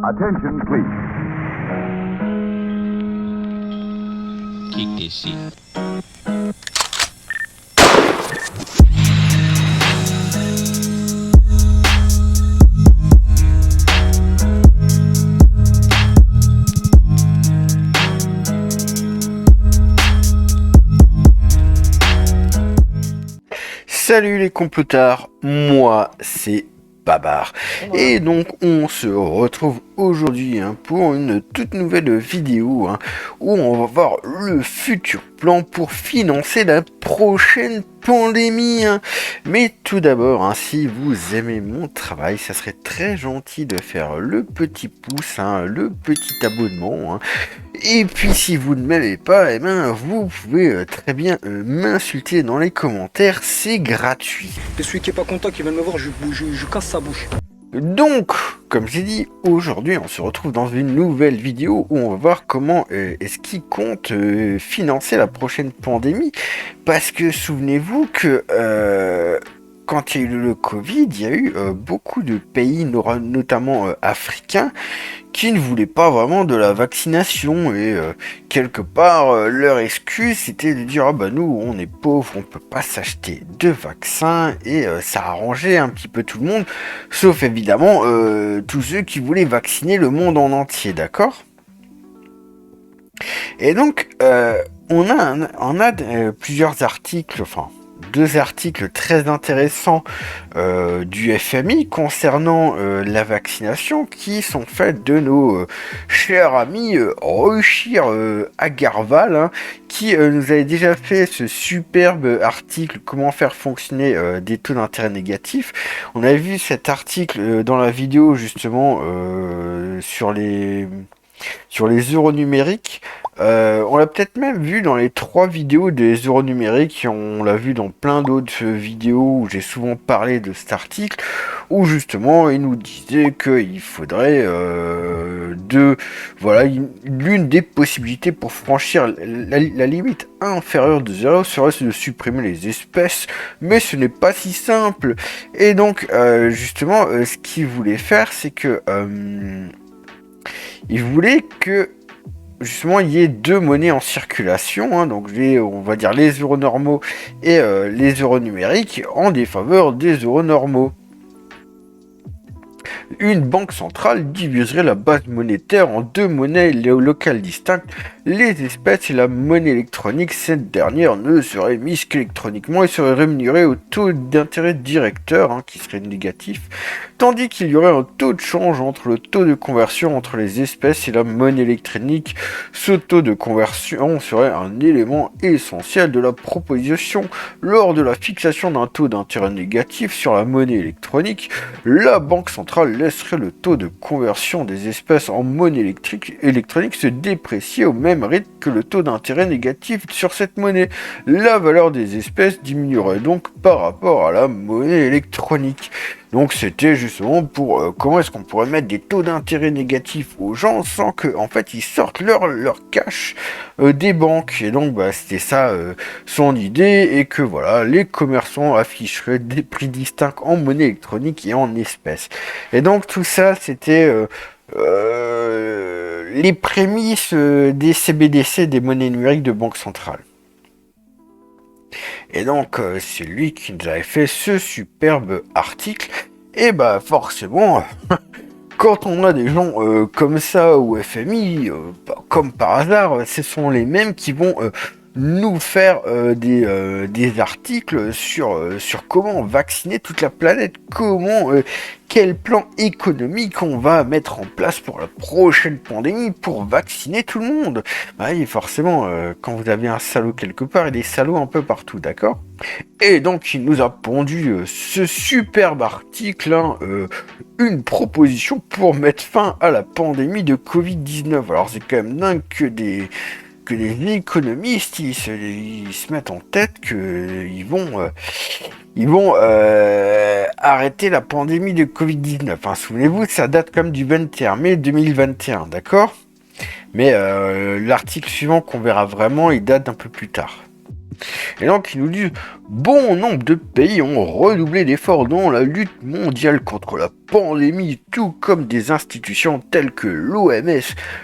Attention, please. Kick this shit. Salut les complotards, moi c'est Babar. Et donc on se retrouve aujourd'hui pour une toute nouvelle vidéo où on va voir le futur plan pour financer la prochaine pandémie. Mais tout d'abord, si vous aimez mon travail, ça serait très gentil de faire le petit pouce, le petit abonnement. Et puis si vous ne m'aimez pas, vous pouvez très bien m'insulter dans les commentaires, c'est gratuit. Et celui qui est pas content qui vient de me voir, je casse sa bouche. Donc, comme j'ai dit, aujourd'hui on se retrouve dans une nouvelle vidéo où on va voir comment est-ce qu'il compte financer la prochaine pandémie. Parce que souvenez-vous que quand il y a eu le Covid, il y a eu beaucoup de pays, notamment africains, qui ne voulaient pas vraiment de la vaccination et quelque part leur excuse c'était de dire nous on est pauvres, on peut pas s'acheter de vaccins et ça arrangeait un petit peu tout le monde, sauf évidemment tous ceux qui voulaient vacciner le monde en entier, d'accord? Et donc on a plusieurs articles, deux articles très intéressants du FMI concernant la vaccination qui sont faits de nos chers amis Ruchir Agarwal qui nous avait déjà fait ce superbe article comment faire fonctionner des taux d'intérêt négatifs. On avait vu cet article dans la vidéo justement sur les euros numériques. On l'a peut-être même vu dans les 3 vidéos des euros numériques, et on l'a vu dans plein d'autres vidéos où j'ai souvent parlé de cet article, où justement il nous disait qu'il faudrait l'une des possibilités pour franchir la limite inférieure de 0 serait de supprimer les espèces, mais ce n'est pas si simple. Et donc justement ce qu'il voulait faire, c'est que il voulait que justement il y ait 2 monnaies en circulation, donc on va dire les euros normaux et les euros numériques en défaveur des euros normaux. Une banque centrale diviserait la base monétaire en 2 monnaies locales distinctes, les espèces et la monnaie électronique. Cette dernière ne serait mise qu'électroniquement et serait rémunérée au taux d'intérêt directeur, qui serait négatif, tandis qu'il y aurait un taux de change entre le taux de conversion entre les espèces et la monnaie électronique. Ce taux de conversion serait un élément essentiel de la proposition. Lors de la fixation d'un taux d'intérêt négatif sur la monnaie électronique, la banque centrale laisserait le taux de conversion des espèces en monnaie électronique se déprécier au même rythme que le taux d'intérêt négatif sur cette monnaie. La valeur des espèces diminuerait donc par rapport à la monnaie électronique. Donc c'était justement pour comment est-ce qu'on pourrait mettre des taux d'intérêt négatifs aux gens sans que ils sortent leur cash des banques. Et donc c'était ça son idée, et que les commerçants afficheraient des prix distincts en monnaie électronique et en espèces. Et donc tout ça c'était les prémices des CBDC, des monnaies numériques de banque centrale. Et donc c'est lui qui nous avait fait ce superbe article. Et forcément quand on a des gens comme ça au FMI, comme par hasard, ce sont les mêmes qui vont nous faire des articles sur comment vacciner toute la planète, quel plan économique on va mettre en place pour la prochaine pandémie pour vacciner tout le monde. Et forcément, quand vous avez un salaud quelque part, il y a des salauds un peu partout, d'accord ? Et donc il nous a pondu ce superbe article, une proposition pour mettre fin à la pandémie de Covid-19. Alors c'est quand même dingue que des économistes ils se mettent en tête qu'ils vont arrêter la pandémie de Covid-19. Souvenez-vous, ça date comme du 21 mai 2021, d'accord ? Mais l'article suivant qu'on verra vraiment, il date d'un peu plus tard. Et donc, ils nous disent, bon nombre de pays ont redoublé d'efforts dans la lutte mondiale contre la pandémie, tout comme des institutions telles que l'OMS,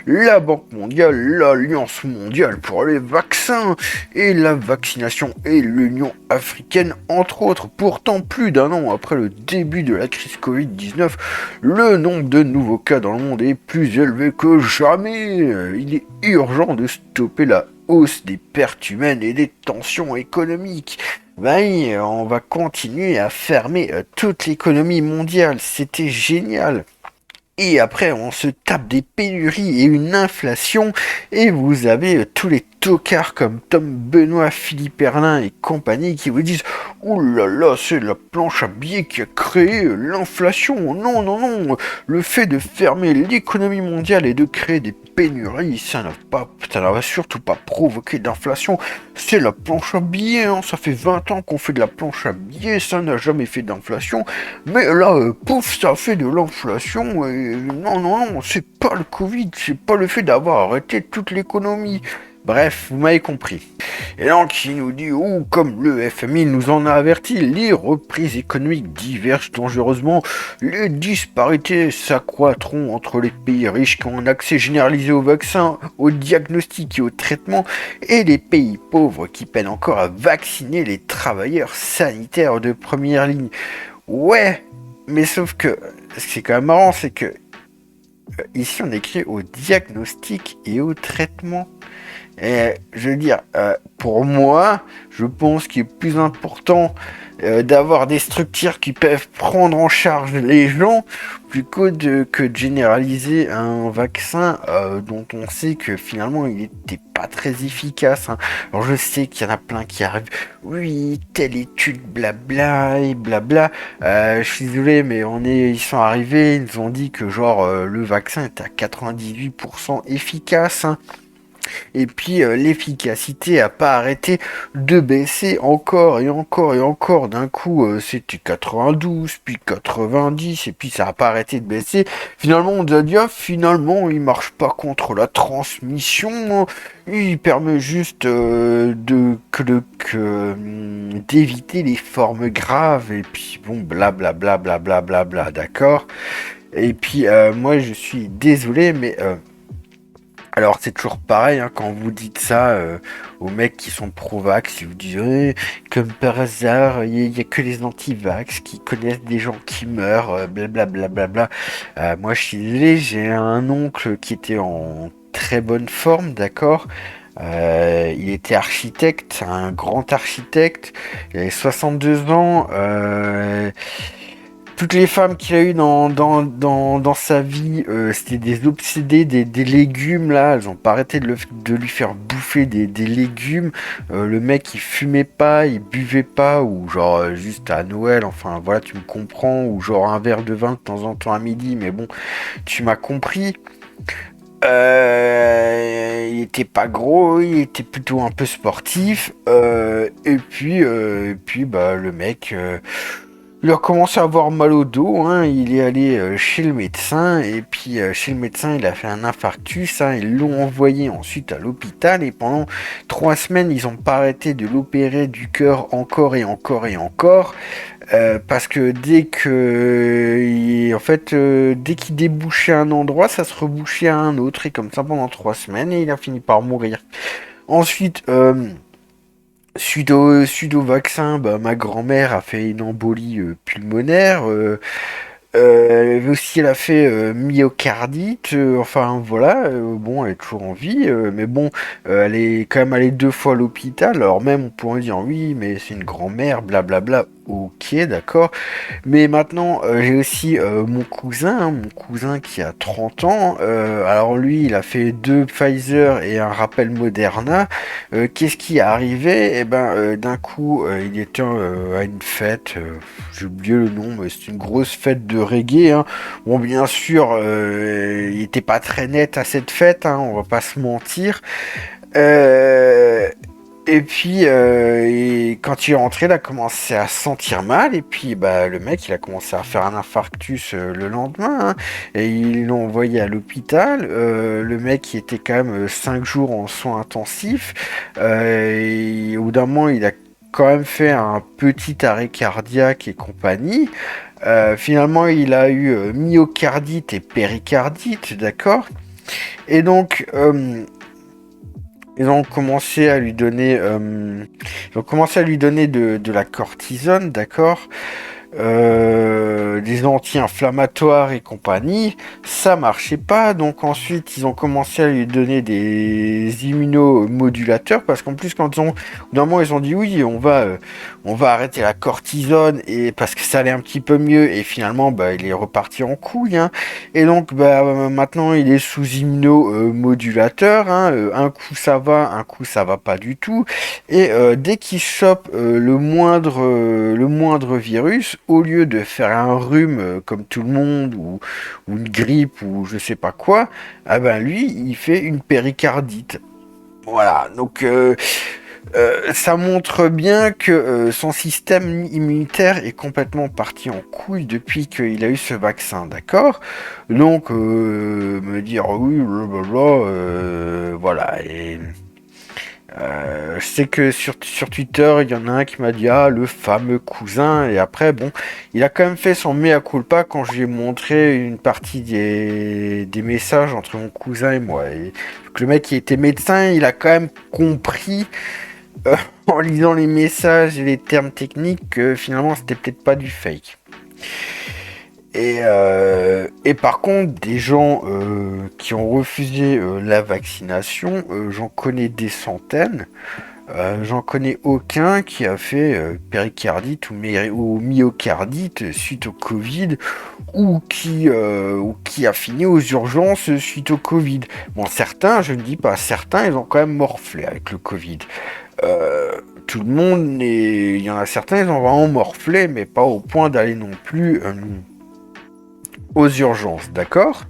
la Banque mondiale, l'Alliance mondiale pour les vaccins et la vaccination et l'Union africaine, entre autres. Pourtant, plus d'un an après le début de la crise Covid-19, le nombre de nouveaux cas dans le monde est plus élevé que jamais. Il est urgent de stopper la hausse des pertes humaines et des tensions économiques. Oui, on va continuer à fermer toute l'économie mondiale, c'était génial. Et après, on se tape des pénuries et une inflation, et vous avez tous les tocards comme Tom Benoît, Philippe Erlin et compagnie qui vous disent « Oh là là, c'est la planche à billets qui a créé l'inflation. Non, non, non, le fait de fermer l'économie mondiale et de créer des pénuries, ça n'a surtout pas provoqué d'inflation. C'est la planche à billets, hein. Ça fait 20 ans qu'on fait de la planche à billets, ça n'a jamais fait d'inflation. Mais là, pouf, ça fait de l'inflation. Et non, non, non, c'est pas le Covid, c'est pas le fait d'avoir arrêté toute l'économie. » Bref, vous m'avez compris. Et donc, il nous dit, oh, comme le FMI nous en a averti, les reprises économiques divergent dangereusement, les disparités s'accroîtront entre les pays riches qui ont un accès généralisé aux vaccins, aux diagnostics et aux traitements, et les pays pauvres qui peinent encore à vacciner les travailleurs sanitaires de première ligne. Ouais, mais sauf que, ce qui est quand même marrant, c'est que ici on écrit au diagnostic et au traitement. Et je veux dire, pour moi, je pense qu'il est plus important d'avoir des structures qui peuvent prendre en charge les gens plutôt que de généraliser un vaccin dont on sait que finalement il n'était pas très efficace. Hein. Alors je sais qu'il y en a plein qui arrivent, oui, telle étude, blabla et blabla. Je suis désolé, mais ils sont arrivés, ils nous ont dit que genre le vaccin était à 98% efficace. Hein. Et puis l'efficacité a pas arrêté de baisser encore et encore et encore. D'un coup, c'était 92, puis 90, et puis ça a pas arrêté de baisser. Finalement, on a dit, ah, finalement, il marche pas contre la transmission. Il permet juste d'éviter les formes graves. Et puis bon, blablabla, blablabla, d'accord. Et puis moi, je suis désolé, mais alors c'est toujours pareil, hein, quand vous dites ça aux mecs qui sont pro-vax, ils vous disent comme par hasard, il n'y a que les anti-vax qui connaissent des gens qui meurent, blablabla. Moi je suis désolé, j'ai un oncle qui était en très bonne forme, d'accord. Il était architecte, un grand architecte, il avait 62 ans. Toutes les femmes qu'il a eues dans sa vie, c'était des obsédés des légumes, là. Elles ont pas arrêté de lui faire bouffer des légumes. Le mec, il fumait pas, il buvait pas, ou genre juste à Noël, enfin voilà, tu me comprends, ou genre un verre de vin de temps en temps à midi, mais bon, tu m'as compris. Il était pas gros, il était plutôt un peu sportif, et puis bah le mec... il a commencé à avoir mal au dos, hein. Il est allé chez le médecin, et puis chez le médecin, il a fait un infarctus, hein. Ils l'ont envoyé ensuite à l'hôpital, et pendant 3 semaines, ils n'ont pas arrêté de l'opérer du cœur encore et encore et encore, parce que dès qu'il débouchait un endroit, ça se rebouchait à un autre, et comme ça pendant 3 semaines, et il a fini par mourir. Ensuite... suite au vaccin, bah, ma grand-mère a fait une embolie pulmonaire. Elle a fait myocardite. Enfin voilà, bon, elle est toujours en vie, mais bon, elle est quand même allée 2 fois à l'hôpital. Alors même, on pourrait dire oui, mais c'est une grand-mère, blablabla. Ok, d'accord. Mais maintenant, j'ai aussi mon cousin qui a 30 ans. Alors lui, il a fait 2 Pfizer et un rappel Moderna. Qu'est-ce qui est arrivé? Eh ben, d'un coup, il était à une fête. J'ai oublié le nom, mais c'est une grosse fête de reggae. Hein. Bon, bien sûr, il était pas très net à cette fête. Hein, on va pas se mentir. Et puis, et quand il est rentré, il a commencé à se sentir mal. Et puis, bah, le mec, il a commencé à faire un infarctus le lendemain, hein, et ils l'ont envoyé à l'hôpital. Le mec, il était quand même 5 jours en soins intensifs. Et au bout d'un moment, il a quand même fait un petit arrêt cardiaque et compagnie. Finalement, il a eu myocardite et péricardite, d'accord? Et donc, ils ont commencé à lui donner, de la cortisone, d'accord? Des anti-inflammatoires et compagnie, ça marchait pas, donc ensuite ils ont commencé à lui donner des immunomodulateurs, parce qu'en plus quand d'un moment ils ont dit oui, on va arrêter la cortisone, et parce que ça allait un petit peu mieux, et finalement bah, il est reparti en couille, hein. Et donc bah, maintenant il est sous immunomodulateur, hein. Un coup un coup ça va pas du tout, et dès qu'il chope le moindre virus, au lieu de faire un rhume comme tout le monde, ou une grippe, ou je sais pas quoi, ah ben lui, il fait une péricardite. Voilà, donc ça montre bien que son système immunitaire est complètement parti en couille depuis qu'il a eu ce vaccin, d'accord? Donc, me dire oui, blablabla, voilà, et... je sais que sur Twitter, il y en a un qui m'a dit «Ah, le fameux cousin», et après, bon, il a quand même fait son mea culpa quand je lui ai montré une partie des messages entre mon cousin et moi. Et donc, le mec qui était médecin, il a quand même compris, en lisant les messages et les termes techniques, que finalement, c'était peut-être pas du fake. Et par contre, des gens qui ont refusé la vaccination, j'en connais des centaines. J'en connais aucun qui a fait péricardite ou myocardite suite au Covid, ou qui a fini aux urgences suite au Covid. Bon, certains, je ne dis pas certains, ils ont quand même morflé avec le Covid. Tout le monde, il y en a certains, ils ont vraiment morflé, mais pas au point d'aller non plus aux urgences, d'accord?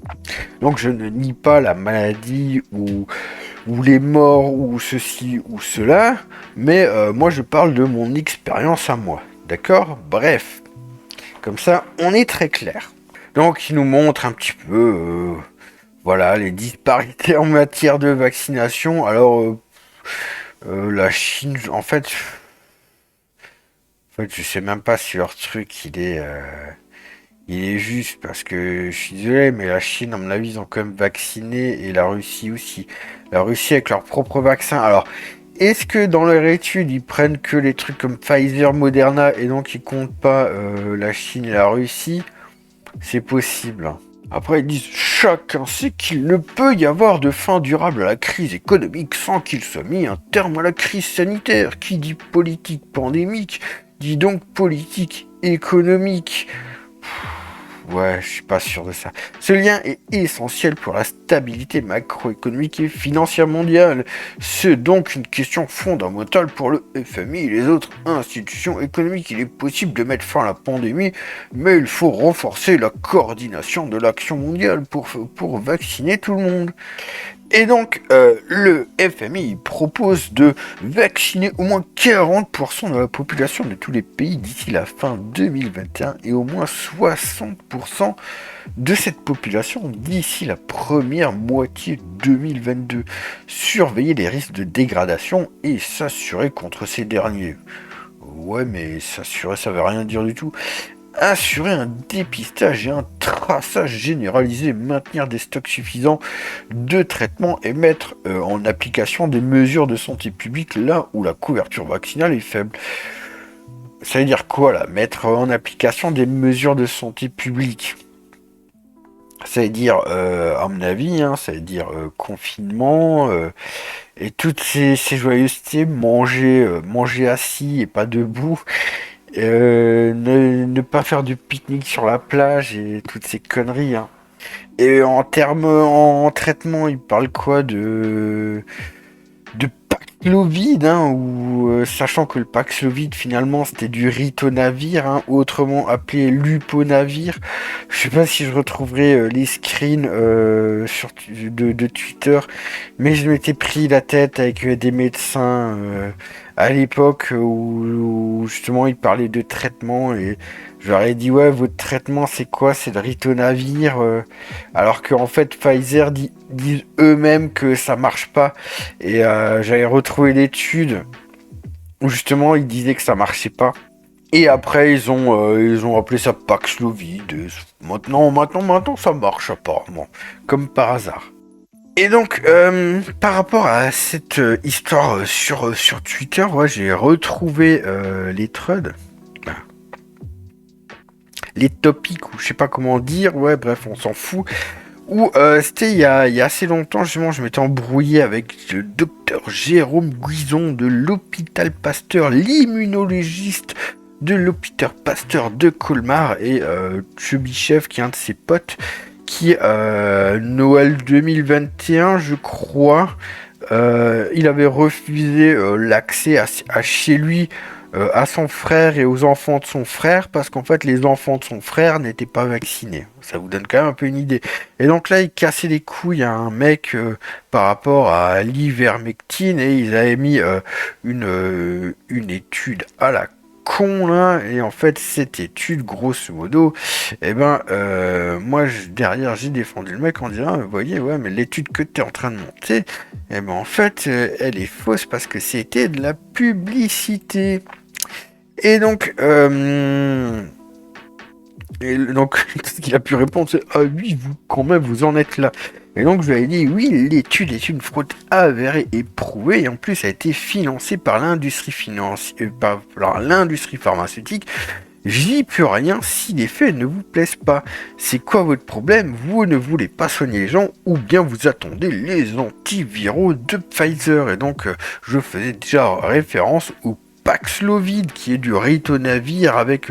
Donc je ne nie pas la maladie ou les morts ou ceci ou cela, mais moi je parle de mon expérience à moi, d'accord? Bref, comme ça on est très clair. Donc il nous montre un petit peu, voilà, les disparités en matière de vaccination. Alors la Chine, en fait, je sais même pas si leur truc il est juste, parce que je suis désolé, mais la Chine, à mon avis, ils ont quand même vacciné, et la Russie aussi. La Russie avec leur propre vaccin. Alors, est-ce que dans leur étude, ils prennent que les trucs comme Pfizer, Moderna, et donc ils comptent pas la Chine et la Russie? C'est possible, hein. Après, ils disent chacun sait qu'il ne peut y avoir de fin durable à la crise économique sans qu'il soit mis un terme à la crise sanitaire. Qui dit politique pandémique dit donc politique économique. Ouais, je suis pas sûr de ça. Ce lien est essentiel pour la stabilité macroéconomique et financière mondiale. C'est donc une question fondamentale pour le FMI et les autres institutions économiques. Il est possible de mettre fin à la pandémie, mais il faut renforcer la coordination de l'action mondiale pour vacciner tout le monde. Et donc, le FMI propose de vacciner au moins 40% de la population de tous les pays d'ici la fin 2021, et au moins 60% de cette population d'ici la première moitié 2022. Surveiller les risques de dégradation et s'assurer contre ces derniers. Ouais, mais s'assurer, ça veut rien dire du tout. Assurer un dépistage et un traçage généralisé, maintenir des stocks suffisants de traitements et mettre en application des mesures de santé publique là où la couverture vaccinale est faible. Ça veut dire quoi là? Mettre en application des mesures de santé publique. Ça veut dire, à mon avis, hein, ça veut dire confinement et toutes ces joyeusetés, manger assis et pas debout. Ne pas faire de pique-nique sur la plage et toutes ces conneries, hein. Et en traitement, il parle quoi de Paxlovid, hein, ou sachant que le Paxlovid finalement c'était du ritonavir, hein, autrement appelé luponavir. Je sais pas si je retrouverai les screens de Twitter, mais je m'étais pris la tête avec des médecins à l'époque où justement ils parlaient de traitement et je leur ai dit ouais votre traitement c'est quoi? C'est le ritonavir, alors qu'en fait Pfizer disent eux-mêmes que ça marche pas. Et j'avais retrouvé l'étude où justement ils disaient que ça marchait pas. Et après ils ont appelé ça Paxlovid. Et maintenant ça marche apparemment, comme par hasard. Et donc par rapport à cette histoire sur Twitter, ouais, j'ai retrouvé les threads, les topics ou je sais pas comment dire. Ouais, bref, on s'en fout. Où c'était il y a assez longtemps, justement, je m'étais embrouillé avec le docteur Jérôme Guison de l'hôpital Pasteur, l'immunologiste de l'hôpital Pasteur de Colmar, et Chubbychef, qui est un de ses potes, qui, Noël 2021, je crois, il avait refusé l'accès à chez lui, à son frère et aux enfants de son frère, parce qu'en fait les enfants de son frère n'étaient pas vaccinés. Ça vous donne quand même un peu une idée. Et donc là, il cassait les couilles à un mec par rapport à l'ivermectine, et ils avaient mis une étude à la con là, et en fait cette étude, grosso modo, eh ben moi derrière j'ai défendu le mec en disant vous voyez, ouais, mais l'étude que tu es en train de monter, eh ben en fait elle est fausse parce que c'était de la publicité. Et donc, ce qu'il a pu répondre, c'est ah oui, vous, quand même, vous en êtes là. Et donc, je lui ai dit oui, l'étude est une fraude avérée et prouvée, et en plus, a été financée par l'industrie par l'industrie pharmaceutique. J'y peux rien si les faits ne vous plaisent pas. C'est quoi votre problème? Vous ne voulez pas soigner les gens, ou bien vous attendez les antiviraux de Pfizer. Et donc, je faisais déjà référence au Paxlovid, qui est du ritonavir avec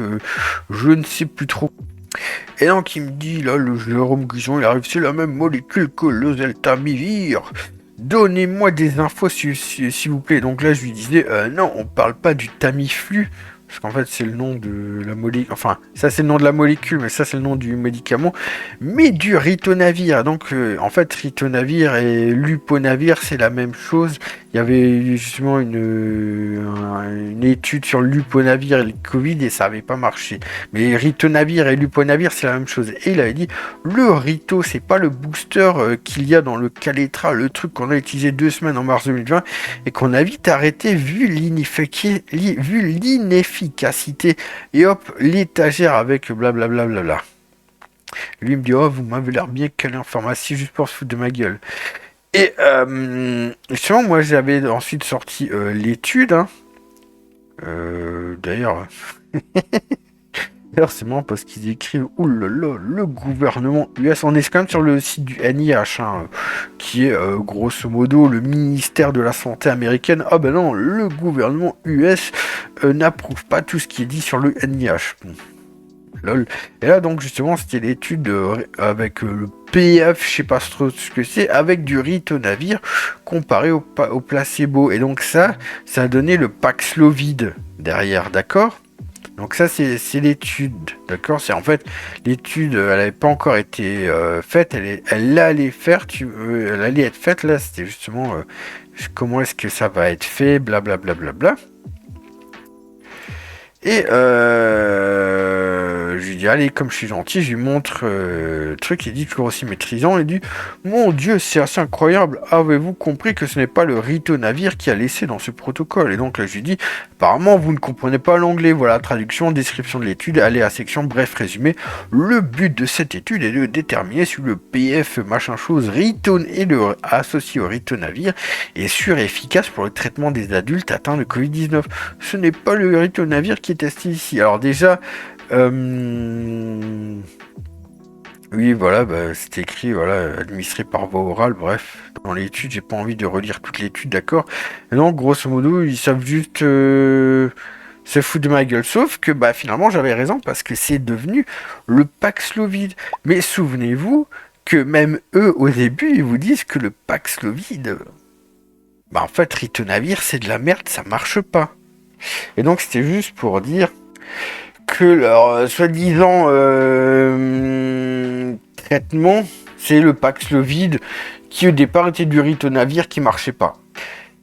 je ne sais plus trop. Et donc il me dit, là, le Jérôme Guison, il arrive, c'est la même molécule que le Zeltamivir. Donnez-moi des infos s'il vous plaît. Donc là je lui disais, non, on parle pas du Tamiflu, parce qu'en fait c'est le nom de la molécule, enfin ça c'est le nom de la molécule, mais ça c'est le nom du médicament, mais du ritonavir. Donc en fait ritonavir et luponavir c'est la même chose. Il y avait justement une étude sur le luponavir et le Covid et ça n'avait pas marché. Mais ritonavir et luponavir c'est la même chose. Et il avait dit le rito c'est pas le booster qu'il y a dans le Kaletra, le truc qu'on a utilisé 2 semaines en mars 2020 et qu'on a vite arrêté vu l'inefficacité. Et hop, l'étagère avec blablabla. Lui il me dit oh vous m'avez l'air bien calé en pharmacie juste pour se foutre de ma gueule. Et justement, moi j'avais ensuite sorti l'étude. Hein. D'ailleurs, c'est marrant parce qu'ils écrivent oulala, le gouvernement US. On est quand même sur le site du NIH, hein, qui est grosso modo le ministère de la Santé américaine. Ah ben non, le gouvernement US n'approuve pas tout ce qui est dit sur le NIH. Lol. Et là donc justement c'était l'étude avec le PF, je sais pas trop ce que c'est, avec du ritonavir comparé au placebo. Et donc ça a donné le Paxlovid derrière, d'accord? Donc ça c'est l'étude, d'accord? C'est en fait l'étude, elle n'avait pas encore été faite, elle allait elle allait être faite là. C'était justement comment est-ce que ça va être fait, blablabla. Et je lui dis allez, comme je suis gentil, je lui montre le truc. Il dit toujours aussi maîtrisant. Il dit mon Dieu, c'est assez incroyable. Avez-vous compris que ce n'est pas le ritonavir qui a laissé dans ce protocole? Et donc là, je lui dis apparemment vous ne comprenez pas l'anglais. Voilà, traduction, description de l'étude, allez à section, bref résumé. Le but de cette étude est de déterminer si le PF machin chose associé au ritonavir est sûr et efficace pour le traitement des adultes atteints de Covid-19. Ce n'est pas le ritonavir qui est testé ici. Alors déjà, oui, voilà, c'est écrit, voilà, administré par voie orale, bref, dans l'étude, j'ai pas envie de relire toute l'étude, d'accord? Et donc, grosso modo, ils savent juste se foutre de ma gueule, sauf que, finalement, j'avais raison, parce que c'est devenu le Paxlovid. Mais souvenez-vous que même eux, au début, ils vous disent que le Paxlovid, bah en fait, ritonavir, c'est de la merde, ça marche pas. Et donc, c'était juste pour dire que leur soi-disant traitement, c'est le Paxlovid, qui au départ était du ritonavir qui marchait pas.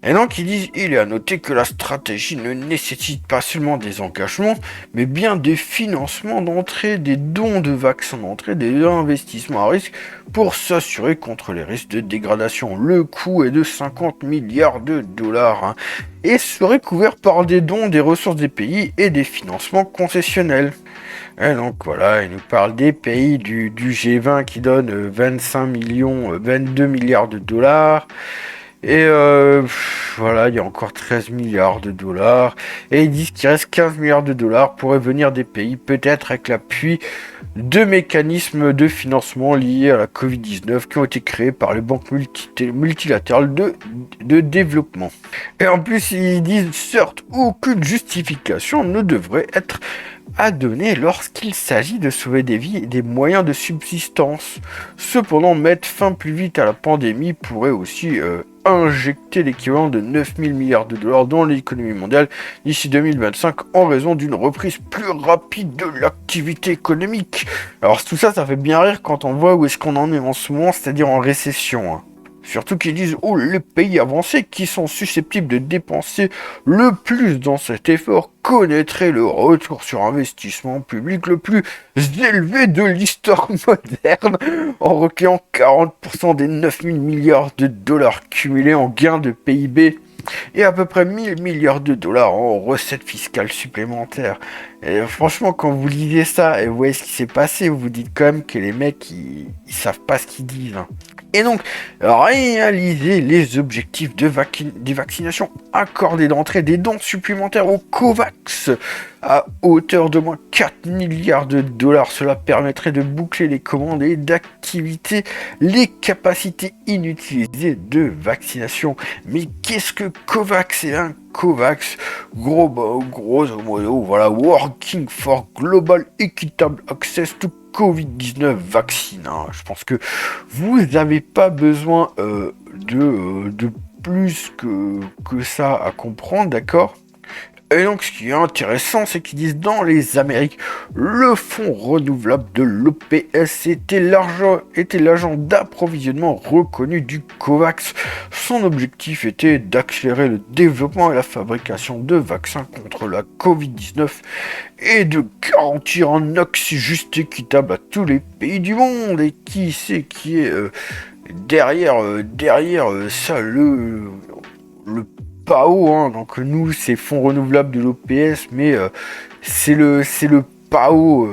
Et donc ils disent, il est à noter que la stratégie ne nécessite pas seulement des engagements, mais bien des financements d'entrée, des dons de vaccins d'entrée, des investissements à risque pour s'assurer contre les risques de dégradation. Le coût est de 50 milliards de dollars hein, et serait couvert par des dons des ressources des pays et des financements concessionnels. Et donc voilà, il nous parle des pays du G20 qui donnent 25 millions, 22 milliards de dollars. Et voilà, il y a encore 13 milliards de dollars. Et ils disent qu'il reste 15 milliards de dollars pourraient venir des pays, peut-être avec l'appui de mécanismes de financement liés à la Covid-19 qui ont été créés par les banques multilatérales de développement. Et en plus, ils disent, certes, aucune justification ne devrait être à donner lorsqu'il s'agit de sauver des vies et des moyens de subsistance. Cependant, mettre fin plus vite à la pandémie pourrait aussi injecter l'équivalent de 9000 milliards de dollars dans l'économie mondiale d'ici 2025 en raison d'une reprise plus rapide de l'activité économique. Alors tout ça, ça fait bien rire quand on voit où est-ce qu'on en est en ce moment, c'est-à-dire en récession. Hein. Surtout qu'ils disent, oh, les pays avancés qui sont susceptibles de dépenser le plus dans cet effort connaîtraient le retour sur investissement public le plus élevé de l'histoire moderne en recueillant 40% des 9000 milliards de dollars cumulés en gains de PIB et à peu près 1000 milliards de dollars en recettes fiscales supplémentaires. Et franchement, quand vous lisez ça et vous voyez ce qui s'est passé, vous vous dites quand même que les mecs, ils savent pas ce qu'ils disent. Hein. Et donc, réaliser les objectifs des vaccinations, accorder d'entrée des dons supplémentaires au COVAX à hauteur de moins 4 milliards de dollars. Cela permettrait de boucler les commandes et d'activer les capacités inutilisées de vaccination. Mais qu'est-ce que COVAX? Et un COVAX, grosso modo, voilà, Working for Global Equitable Access to Covid-19 vaccine. Hein. Je pense que vous n'avez pas besoin de plus que ça à comprendre, d'accord? Et donc, ce qui est intéressant, c'est qu'ils disent dans les Amériques, le fonds renouvelable de l'OPS était l'agent d'approvisionnement reconnu du COVAX. Son objectif était d'accélérer le développement et la fabrication de vaccins contre la Covid-19 et de garantir un accès juste et équitable à tous les pays du monde. Et qui c'est qui est derrière ça, le PAO, hein. Donc nous c'est Fonds renouvelable de l'OPS, mais c'est le PAO,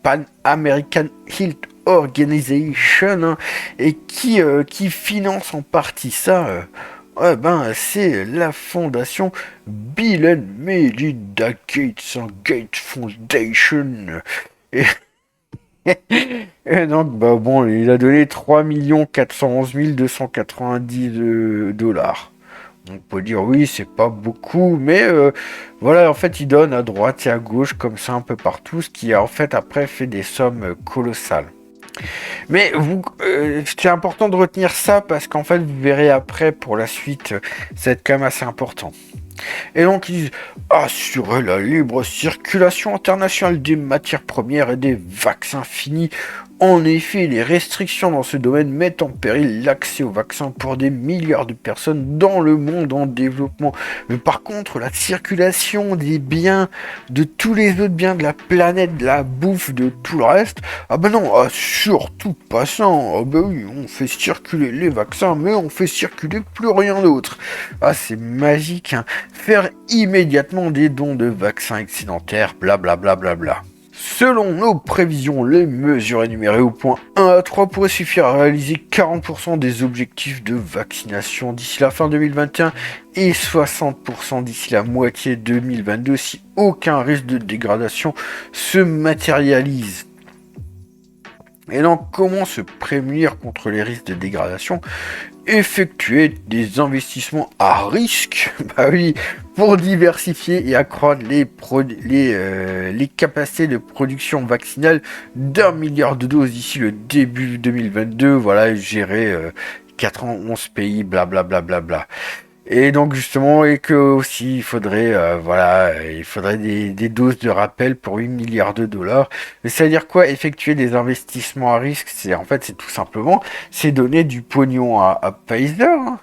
Pan American Health Organization, hein, et qui finance en partie ça. C'est la fondation Bill and Melinda Gates, hein, Gates Foundation. Et, et donc, il a donné 3 411 290 dollars. On peut dire oui, c'est pas beaucoup, mais voilà, en fait, il donne à droite et à gauche, comme ça, un peu partout, ce qui a en fait après fait des sommes colossales. Mais c'est important de retenir ça parce qu'en fait, vous verrez après pour la suite, ça va être quand même assez important. Et donc, ils disent assurer la libre circulation internationale des matières premières et des vaccins finis. En effet, les restrictions dans ce domaine mettent en péril l'accès aux vaccins pour des milliards de personnes dans le monde en développement. Mais par contre, la circulation des biens, de tous les autres biens de la planète, de la bouffe, de tout le reste, surtout pas ça. Oui, on fait circuler les vaccins, mais on fait circuler plus rien d'autre. C'est magique, hein. Faire immédiatement des dons de vaccins excédentaires, blablabla. Selon nos prévisions, les mesures énumérées au point 1 à 3 pourraient suffire à réaliser 40% des objectifs de vaccination d'ici la fin 2021 et 60% d'ici la moitié 2022 si aucun risque de dégradation se matérialise. Et donc, comment se prémunir contre les risques de dégradation? Effectuer des investissements à risque, pour diversifier et accroître les capacités de production vaccinale d'1 milliard de doses d'ici le début 2022, gérer 91 pays, blablabla. Et donc justement, et que aussi il faudrait, il faudrait des doses de rappel pour 8 milliards de dollars. Mais ça veut dire quoi? Effectuer des investissements à risque, c'est tout simplement, c'est donner du pognon à Pfizer. Hein.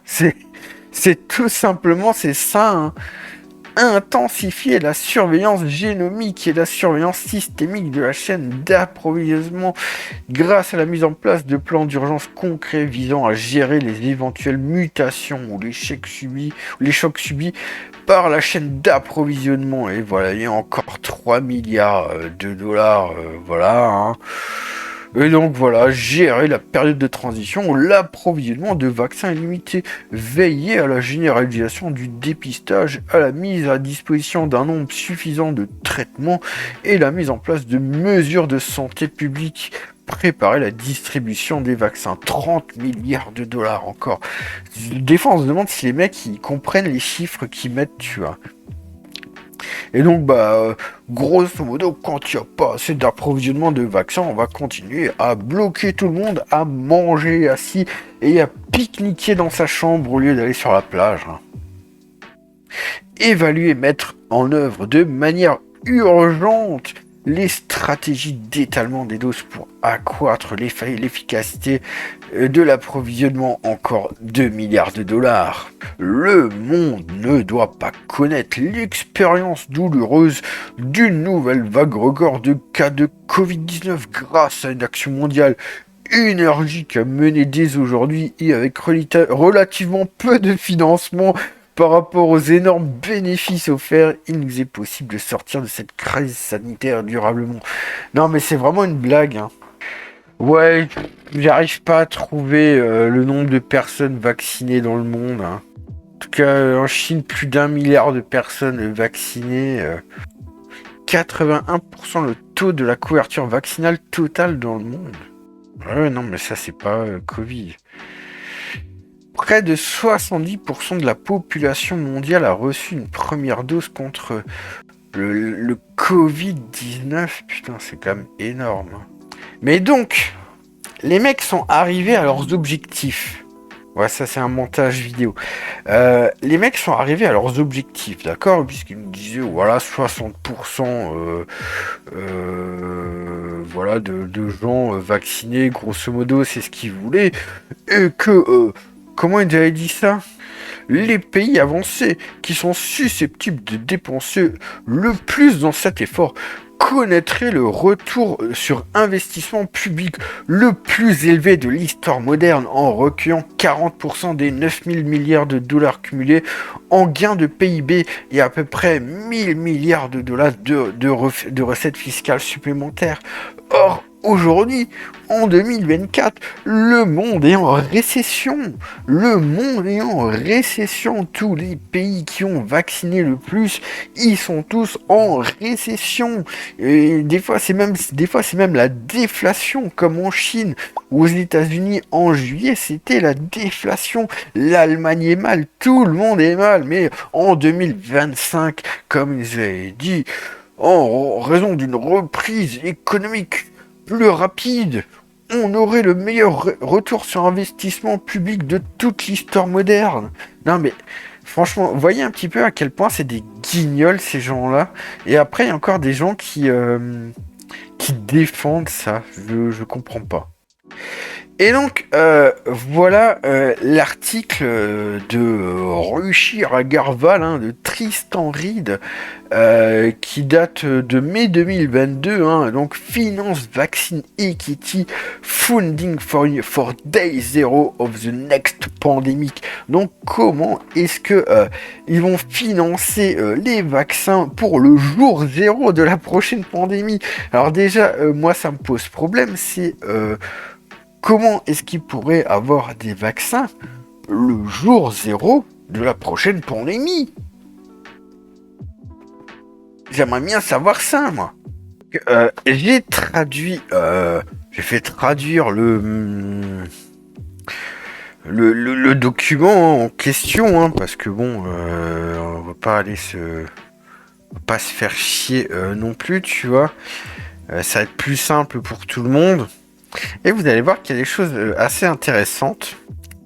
C'est tout simplement, c'est ça. Hein. Intensifier la surveillance génomique et la surveillance systémique de la chaîne d'approvisionnement grâce à la mise en place de plans d'urgence concrets visant à gérer les éventuelles mutations ou les chocs subis par la chaîne d'approvisionnement. Et voilà, il y a encore 3 milliards de dollars, voilà. Hein. Et donc voilà, gérer la période de transition, l'approvisionnement de vaccins illimités, veiller à la généralisation du dépistage, à la mise à disposition d'un nombre suffisant de traitements et la mise en place de mesures de santé publique, préparer la distribution des vaccins. 30 milliards de dollars encore. Des fois on se demande si les mecs ils comprennent les chiffres qu'ils mettent, tu vois. Et donc, grosso modo, quand il n'y a pas assez d'approvisionnement de vaccins, on va continuer à bloquer tout le monde, à manger assis et à pique-niquer dans sa chambre au lieu d'aller sur la plage. Hein. Évaluer et mettre en œuvre de manière urgente les stratégies d'étalement des doses pour accroître l'efficacité de l'approvisionnement, encore 2 milliards de dollars. Le monde ne doit pas connaître l'expérience douloureuse d'une nouvelle vague record de cas de Covid-19 grâce à une action mondiale énergique à mener dès aujourd'hui et avec relativement peu de financement. Par rapport aux énormes bénéfices offerts, il nous est possible de sortir de cette crise sanitaire durablement. Non mais c'est vraiment une blague. Hein. Ouais, j'arrive pas à trouver le nombre de personnes vaccinées dans le monde. Hein. En tout cas, en Chine, plus d'1 milliard de personnes vaccinées. 81% le taux de la couverture vaccinale totale dans le monde. Ouais, non mais ça c'est pas Covid. Près de 70% de la population mondiale a reçu une première dose contre le Covid-19. Putain, c'est quand même énorme. Mais donc, les mecs sont arrivés à leurs objectifs. Ouais, ça c'est un montage vidéo. Les mecs sont arrivés à leurs objectifs, d'accord? Puisqu'ils nous disaient, voilà, 60% voilà, de gens vaccinés, grosso modo, c'est ce qu'ils voulaient. Et que... comment ils avaient dit ça? Les pays avancés qui sont susceptibles de dépenser le plus dans cet effort connaîtraient le retour sur investissement public le plus élevé de l'histoire moderne en recueillant 40% des 9000 milliards de dollars cumulés en gains de PIB et à peu près 1000 milliards de dollars de recettes fiscales supplémentaires. Or, aujourd'hui, en 2024, le monde est en récession. Le monde est en récession. Tous les pays qui ont vacciné le plus, ils sont tous en récession. Et des fois, c'est même la déflation, comme en Chine. Aux États-Unis, en juillet, c'était la déflation. L'Allemagne est mal, tout le monde est mal. Mais en 2025, comme ils avaient dit, en raison d'une reprise économique plus rapide, on aurait le meilleur retour sur investissement public de toute l'histoire moderne. Non mais, franchement, voyez un petit peu à quel point c'est des guignols ces gens-là. Et après, il y a encore des gens qui défendent ça. Je comprends pas. Et donc, voilà l'article de Ruchir Agarwal, hein, de Tristan Reed, qui date de mai 2022, hein, donc Finance Vaccine Equity Funding for Day Zero of the Next Pandemic. Donc, comment est-ce que ils vont financer les vaccins pour le jour zéro de la prochaine pandémie? Alors déjà, moi, ça me pose problème, c'est... comment est-ce qu'il pourrait avoir des vaccins le jour zéro de la prochaine pandémie? J'aimerais bien savoir ça, moi. J'ai fait traduire le document en question, hein, parce que bon, on va pas se faire chier non plus, tu vois. Ça va être plus simple pour tout le monde. Et vous allez voir qu'il y a des choses assez intéressantes.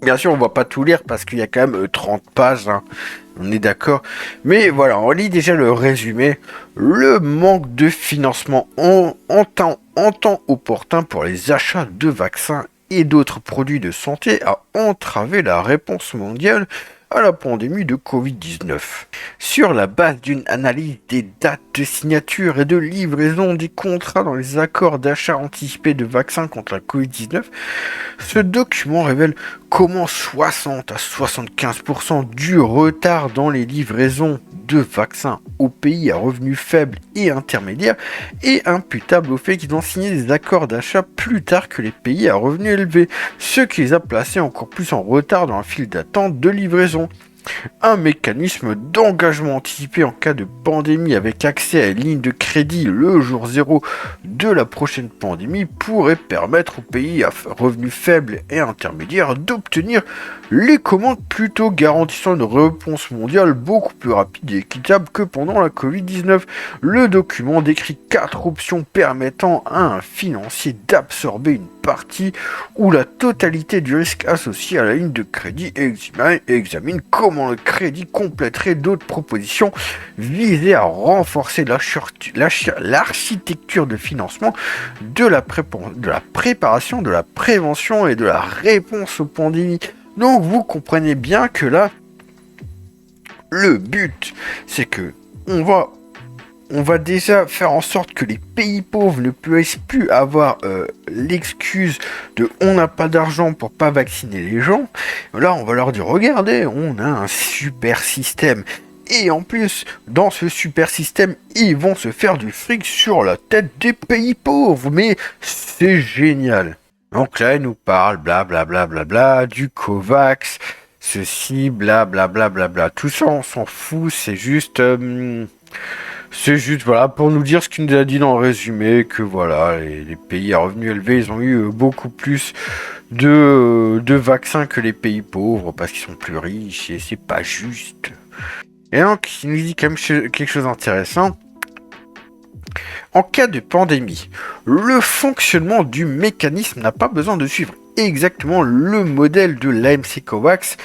Bien sûr, on va pas tout lire parce qu'il y a quand même 30 pages, hein, on est d'accord. Mais voilà, on lit déjà le résumé. Le manque de financement en temps opportun pour les achats de vaccins et d'autres produits de santé a entravé la réponse mondiale à la pandémie de Covid-19. Sur la base d'une analyse des dates de signature et de livraison des contrats dans les accords d'achat anticipé de vaccins contre la Covid-19, ce document révèle comment 60 à 75% du retard dans les livraisons de vaccins aux pays à revenus faibles et intermédiaires est imputable au fait qu'ils ont signé des accords d'achat plus tard que les pays à revenus élevés, ce qui les a placés encore plus en retard dans la file d'attente de livraison. Un mécanisme d'engagement anticipé en cas de pandémie avec accès à une ligne de crédit le jour zéro de la prochaine pandémie pourrait permettre aux pays à revenus faibles et intermédiaires d'obtenir les commandes plus tôt, garantissant une réponse mondiale beaucoup plus rapide et équitable que pendant la Covid-19. Le document décrit 4 options permettant à un financier d'absorber une partie ou la totalité du risque associé à la ligne de crédit et examine comment le crédit compléterait d'autres propositions visées à renforcer l'architecture de financement de la préparation, de la prévention et de la réponse aux pandémies. Donc vous comprenez bien que là, le but, c'est que on va déjà faire en sorte que les pays pauvres ne puissent plus avoir l'excuse de on n'a pas d'argent pour pas vacciner les gens. Là, on va leur dire regardez, on a un super système. Et en plus, dans ce super système, ils vont se faire du fric sur la tête des pays pauvres. Mais c'est génial. Donc là, ils nous parlent blablabla du COVAX, ceci, blablabla. Tout ça, on s'en fout, c'est juste... C'est juste voilà pour nous dire ce qu'il nous a dit dans le résumé, que voilà, les pays à revenus élevés, ils ont eu beaucoup plus de vaccins que les pays pauvres parce qu'ils sont plus riches et c'est pas juste. Et donc, il nous dit quand même quelque chose d'intéressant. En cas de pandémie, le fonctionnement du mécanisme n'a pas besoin de suivre exactement le modèle de l'AMC COVAX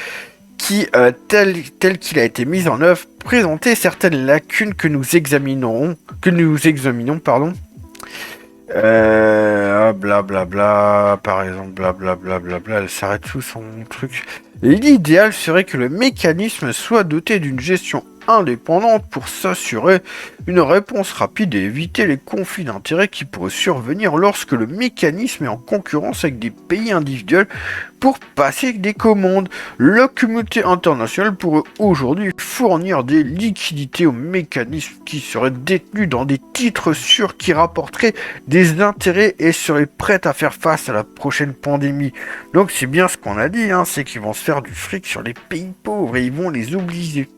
qui, tel qu'il a été mis en œuvre, présentait certaines lacunes que nous examinons, pardon. Par exemple, elle s'arrête tout son truc. L'idéal serait que le mécanisme soit doté d'une gestion indépendante pour s'assurer une réponse rapide et éviter les conflits d'intérêts qui pourraient survenir lorsque le mécanisme est en concurrence avec des pays individuels pour passer des commandes. La communauté internationale pourrait aujourd'hui fournir des liquidités au mécanisme qui seraient détenus dans des titres sûrs qui rapporteraient des intérêts et seraient prêts à faire face à la prochaine pandémie. Donc c'est bien ce qu'on a dit, hein, c'est qu'ils vont se faire du fric sur les pays pauvres et ils vont les obliger.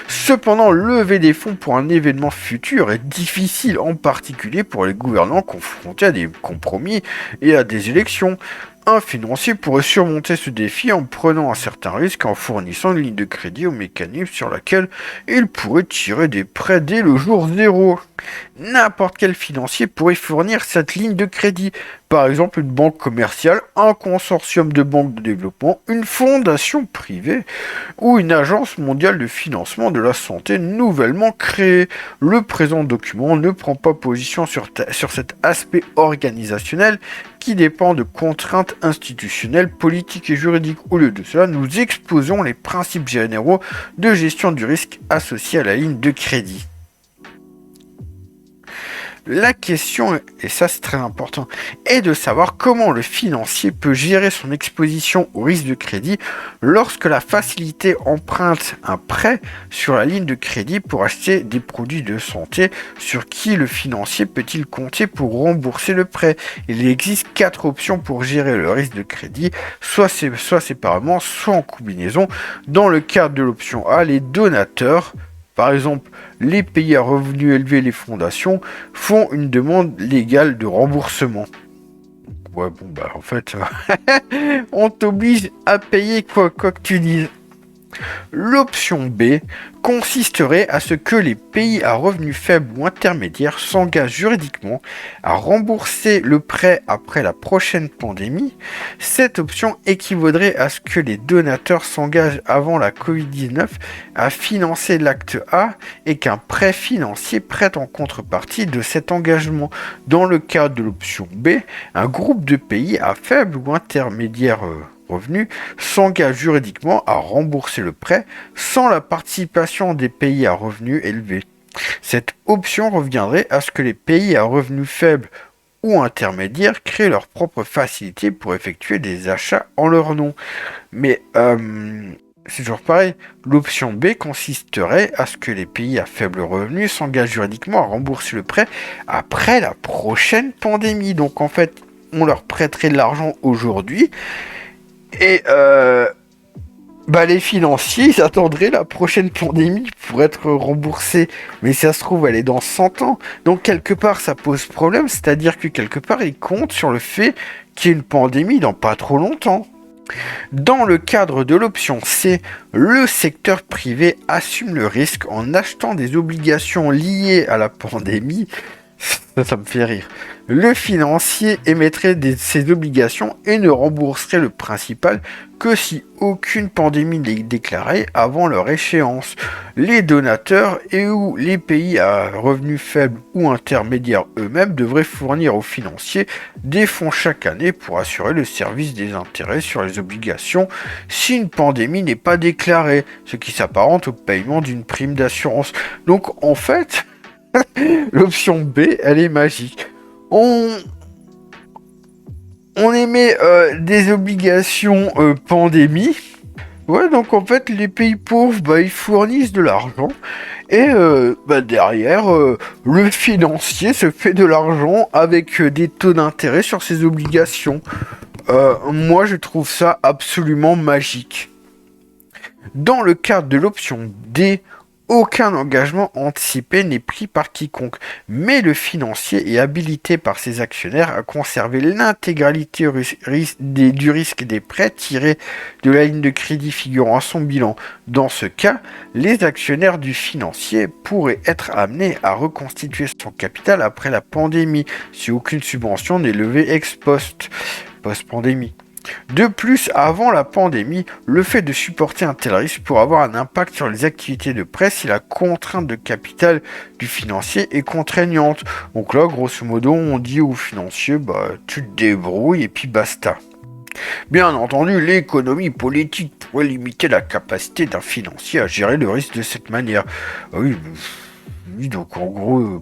Cependant, lever des fonds pour un événement futur est difficile, en particulier pour les gouvernants confrontés à des compromis et à des élections. Un financier pourrait surmonter ce défi en prenant un certain risque en fournissant une ligne de crédit au mécanisme sur laquelle il pourrait tirer des prêts dès le jour zéro. N'importe quel financier pourrait fournir cette ligne de crédit, par exemple une banque commerciale, un consortium de banques de développement, une fondation privée ou une agence mondiale de financement de la santé nouvellement créée. Le présent document ne prend pas position sur cet aspect organisationnel qui dépend de contraintes institutionnelles, politiques et juridiques. Au lieu de cela, nous exposons les principes généraux de gestion du risque associés à la ligne de crédit. La question, et ça c'est très important, est de savoir comment le financier peut gérer son exposition au risque de crédit lorsque la facilité emprunte un prêt sur la ligne de crédit pour acheter des produits de santé. Sur qui le financier peut-il compter pour rembourser le prêt? Il existe 4 options pour gérer le risque de crédit, soit séparément, soit en combinaison. Dans le cadre de l'option A, les donateurs, par exemple, les pays à revenus élevés et les fondations font une demande légale de remboursement. Ouais, bon, bah, en fait, on t'oblige à payer quoi que tu dises. L'option B consisterait à ce que les pays à revenus faibles ou intermédiaires s'engagent juridiquement à rembourser le prêt après la prochaine pandémie. Cette option équivaudrait à ce que les donateurs s'engagent avant la Covid-19 à financer l'acte A et qu'un prêt financier prête en contrepartie de cet engagement. Dans le cas de l'option B, un groupe de pays à faible ou intermédiaire revenus s'engage juridiquement à rembourser le prêt sans la participation des pays à revenus élevés. Cette option reviendrait à ce que les pays à revenus faibles ou intermédiaires créent leurs propres facilités pour effectuer des achats en leur nom. Mais c'est toujours pareil. L'option B consisterait à ce que les pays à faible revenu s'engagent juridiquement à rembourser le prêt après la prochaine pandémie. Donc en fait, on leur prêterait de l'argent aujourd'hui et les financiers, ils attendraient la prochaine pandémie pour être remboursés. Mais ça se trouve, elle est dans 100 ans. Donc quelque part, ça pose problème. C'est-à-dire que quelque part, ils comptent sur le fait qu'il y ait une pandémie dans pas trop longtemps. Dans le cadre de l'option C, le secteur privé assume le risque en achetant des obligations liées à la pandémie. Ça me fait rire. Le financier émettrait ses obligations et ne rembourserait le principal que si aucune pandémie n'est déclarée avant leur échéance. Les donateurs et ou les pays à revenus faibles ou intermédiaires eux-mêmes devraient fournir aux financiers des fonds chaque année pour assurer le service des intérêts sur les obligations si une pandémie n'est pas déclarée, ce qui s'apparente au paiement d'une prime d'assurance. Donc en fait, l'option B, elle est magique. On émet des obligations pandémie. Ouais, donc en fait, les pays pauvres, ils fournissent de l'argent. Et derrière, le financier se fait de l'argent avec des taux d'intérêt sur ses obligations. Moi, je trouve ça absolument magique. Dans le cadre de l'option D, aucun engagement anticipé n'est pris par quiconque, mais le financier est habilité par ses actionnaires à conserver l'intégralité du risque des prêts tirés de la ligne de crédit figurant à son bilan. Dans ce cas, les actionnaires du financier pourraient être amenés à reconstituer son capital après la pandémie, si aucune subvention n'est levée post-pandémie. De plus, avant la pandémie, le fait de supporter un tel risque pourrait avoir un impact sur les activités de presse si la contrainte de capital du financier est contraignante. Donc là, grosso modo, on dit au financier, tu te débrouilles et puis basta. Bien entendu, l'économie politique pourrait limiter la capacité d'un financier à gérer le risque de cette manière. Oui, donc en gros...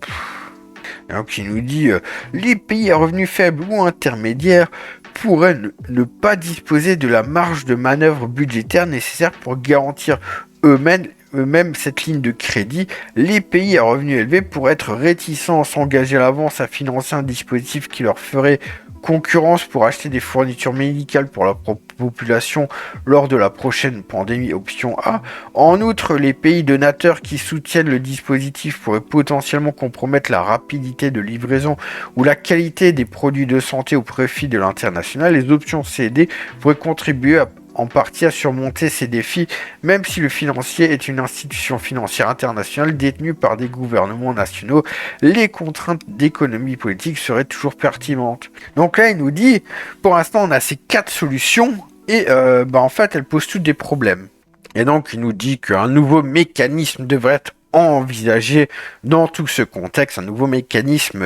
qui nous dit les pays à revenus faibles ou intermédiaires pourraient ne pas disposer de la marge de manœuvre budgétaire nécessaire pour garantir eux-mêmes cette ligne de crédit. Les pays à revenus élevés pourraient être réticents à s'engager à l'avance à financer un dispositif qui leur ferait concurrence pour acheter des fournitures médicales pour la population lors de la prochaine pandémie, option A. En outre, les pays donateurs qui soutiennent le dispositif pourraient potentiellement compromettre la rapidité de livraison ou la qualité des produits de santé au profit de l'international. Les options C et D pourraient contribuer en partie à surmonter ces défis, même si le financier est une institution financière internationale détenue par des gouvernements nationaux, les contraintes d'économie politique seraient toujours pertinentes. Donc là, il nous dit, pour l'instant, on a ces 4 solutions, et en fait, elles posent toutes des problèmes. Et donc, il nous dit qu'un nouveau mécanisme devrait être envisager dans tout ce contexte un nouveau mécanisme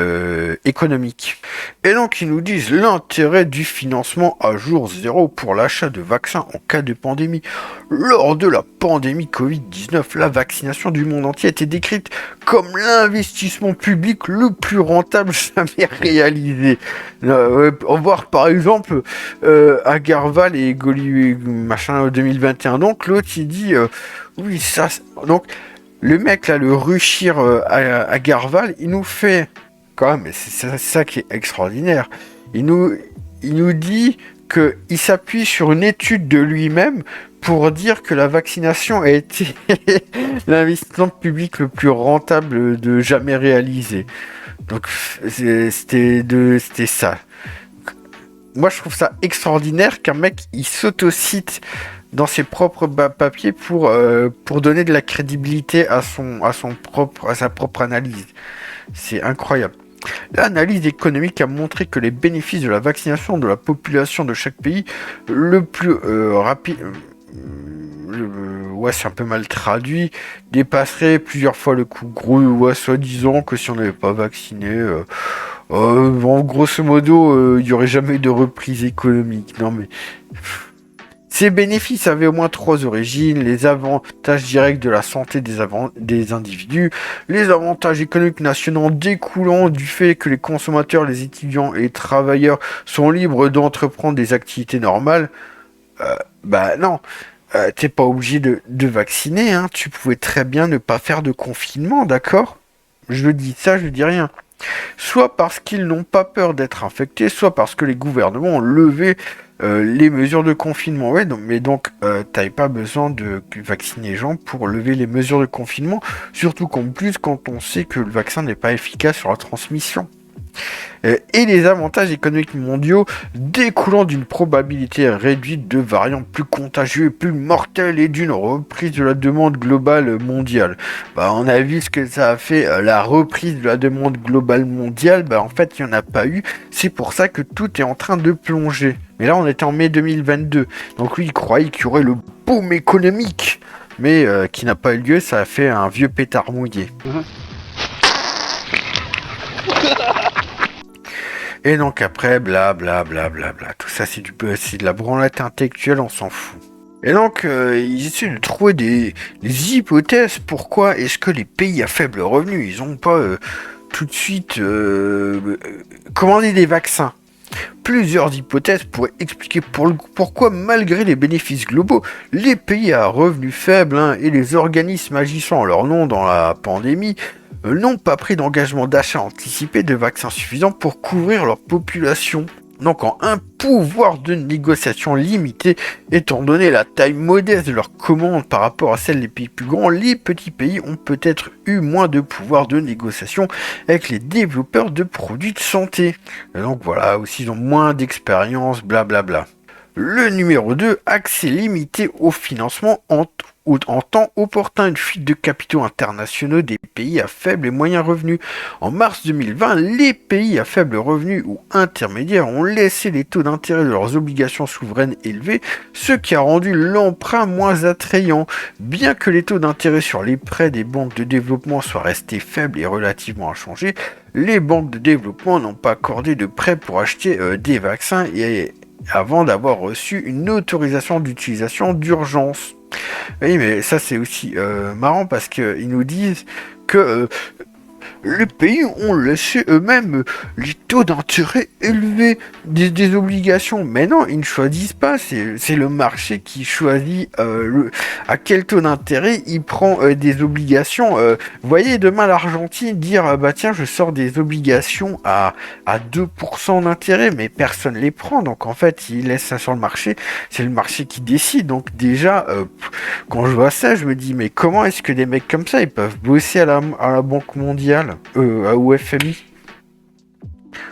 économique. Et donc ils nous disent l'intérêt du financement à jour zéro pour l'achat de vaccins en cas de pandémie. Lors de la pandémie Covid-19, la vaccination du monde entier a été décrite comme l'investissement public le plus rentable jamais réalisé. On va voir par exemple Agarwal et Goli machin 2021. Donc l'autre il dit oui ça donc le mec là, le Ruchir Agarwal, il nous fait quand même, c'est ça qui est extraordinaire. Il nous dit qu'il s'appuie sur une étude de lui-même pour dire que la vaccination a été l'investissement public le plus rentable de jamais réalisé. Donc c'était ça. Moi je trouve ça extraordinaire qu'un mec il s'autocite dans ses propres papiers pour donner de la crédibilité à sa propre analyse. C'est incroyable. L'analyse économique a montré que les bénéfices de la vaccination de la population de chaque pays le plus rapide, ouais, c'est un peu mal traduit, dépasserait plusieurs fois le coût. Gros, ouais, soi-disant que si on n'avait pas vacciné, bon, grosso modo, il n'y aurait jamais de reprise économique. Non mais... Ces bénéfices avaient au moins trois origines: les avantages directs de la santé des individus, les avantages économiques nationaux découlant du fait que les consommateurs, les étudiants et les travailleurs sont libres d'entreprendre des activités normales. Bah non, t'es pas obligé de vacciner, hein. Tu pouvais très bien ne pas faire de confinement, d'accord? Je dis ça, je dis rien. Soit parce qu'ils n'ont pas peur d'être infectés, soit parce que les gouvernements ont levé les mesures de confinement. Ouais, mais donc, t'avais pas besoin de vacciner les gens pour lever les mesures de confinement, surtout qu'en plus, quand on sait que le vaccin n'est pas efficace sur la transmission. Et les avantages économiques mondiaux découlant d'une probabilité réduite de variants plus contagieux et plus mortels et d'une reprise de la demande globale mondiale. Bah, on a vu ce que ça a fait, la reprise de la demande globale mondiale, bah en fait il n'y en a pas eu, c'est pour ça que tout est en train de plonger. Mais là on était en mai 2022, donc lui il croyait qu'il y aurait le boom économique, mais qui n'a pas eu lieu, ça a fait un vieux pétard mouillé. Et donc après, blablabla, tout ça c'est de la branlette intellectuelle, on s'en fout. Et donc, ils essaient de trouver des hypothèses. Pourquoi est-ce que les pays à faible revenu, ils n'ont pas tout de suite commandé des vaccins? Plusieurs hypothèses pourraient expliquer pourquoi, malgré les bénéfices globaux, les pays à revenus faibles et les organismes agissant en leur nom dans la pandémie n'ont pas pris d'engagement d'achat anticipé de vaccins suffisants pour couvrir leur population. Donc en un pouvoir de négociation limité, étant donné la taille modeste de leurs commandes par rapport à celle des pays plus grands, les petits pays ont peut-être eu moins de pouvoir de négociation avec les développeurs de produits de santé. Et donc voilà, aussi ils ont moins d'expérience, blablabla. Le numéro 2, accès limité au financement en temps opportun, une fuite de capitaux internationaux des pays à faible et moyen revenu. En mars 2020, les pays à faible revenu ou intermédiaires ont laissé les taux d'intérêt de leurs obligations souveraines élevés, ce qui a rendu l'emprunt moins attrayant. Bien que les taux d'intérêt sur les prêts des banques de développement soient restés faibles et relativement inchangés, les banques de développement n'ont pas accordé de prêts pour acheter des vaccins avant d'avoir reçu une autorisation d'utilisation d'urgence. Oui, mais ça c'est aussi marrant parce qu'ils nous disent que les pays ont laissé eux-mêmes les taux d'intérêt élevés des obligations. Mais non, ils ne choisissent pas, c'est le marché qui choisit à quel taux d'intérêt il prend des obligations. Vous voyez, demain l'Argentine dire bah tiens, je sors des obligations à 2% d'intérêt, mais personne les prend. Donc en fait, ils laissent ça sur le marché, c'est le marché qui décide. Donc déjà, quand je vois ça, je me dis mais comment est-ce que des mecs comme ça, ils peuvent bosser à la Banque mondiale, au FMI?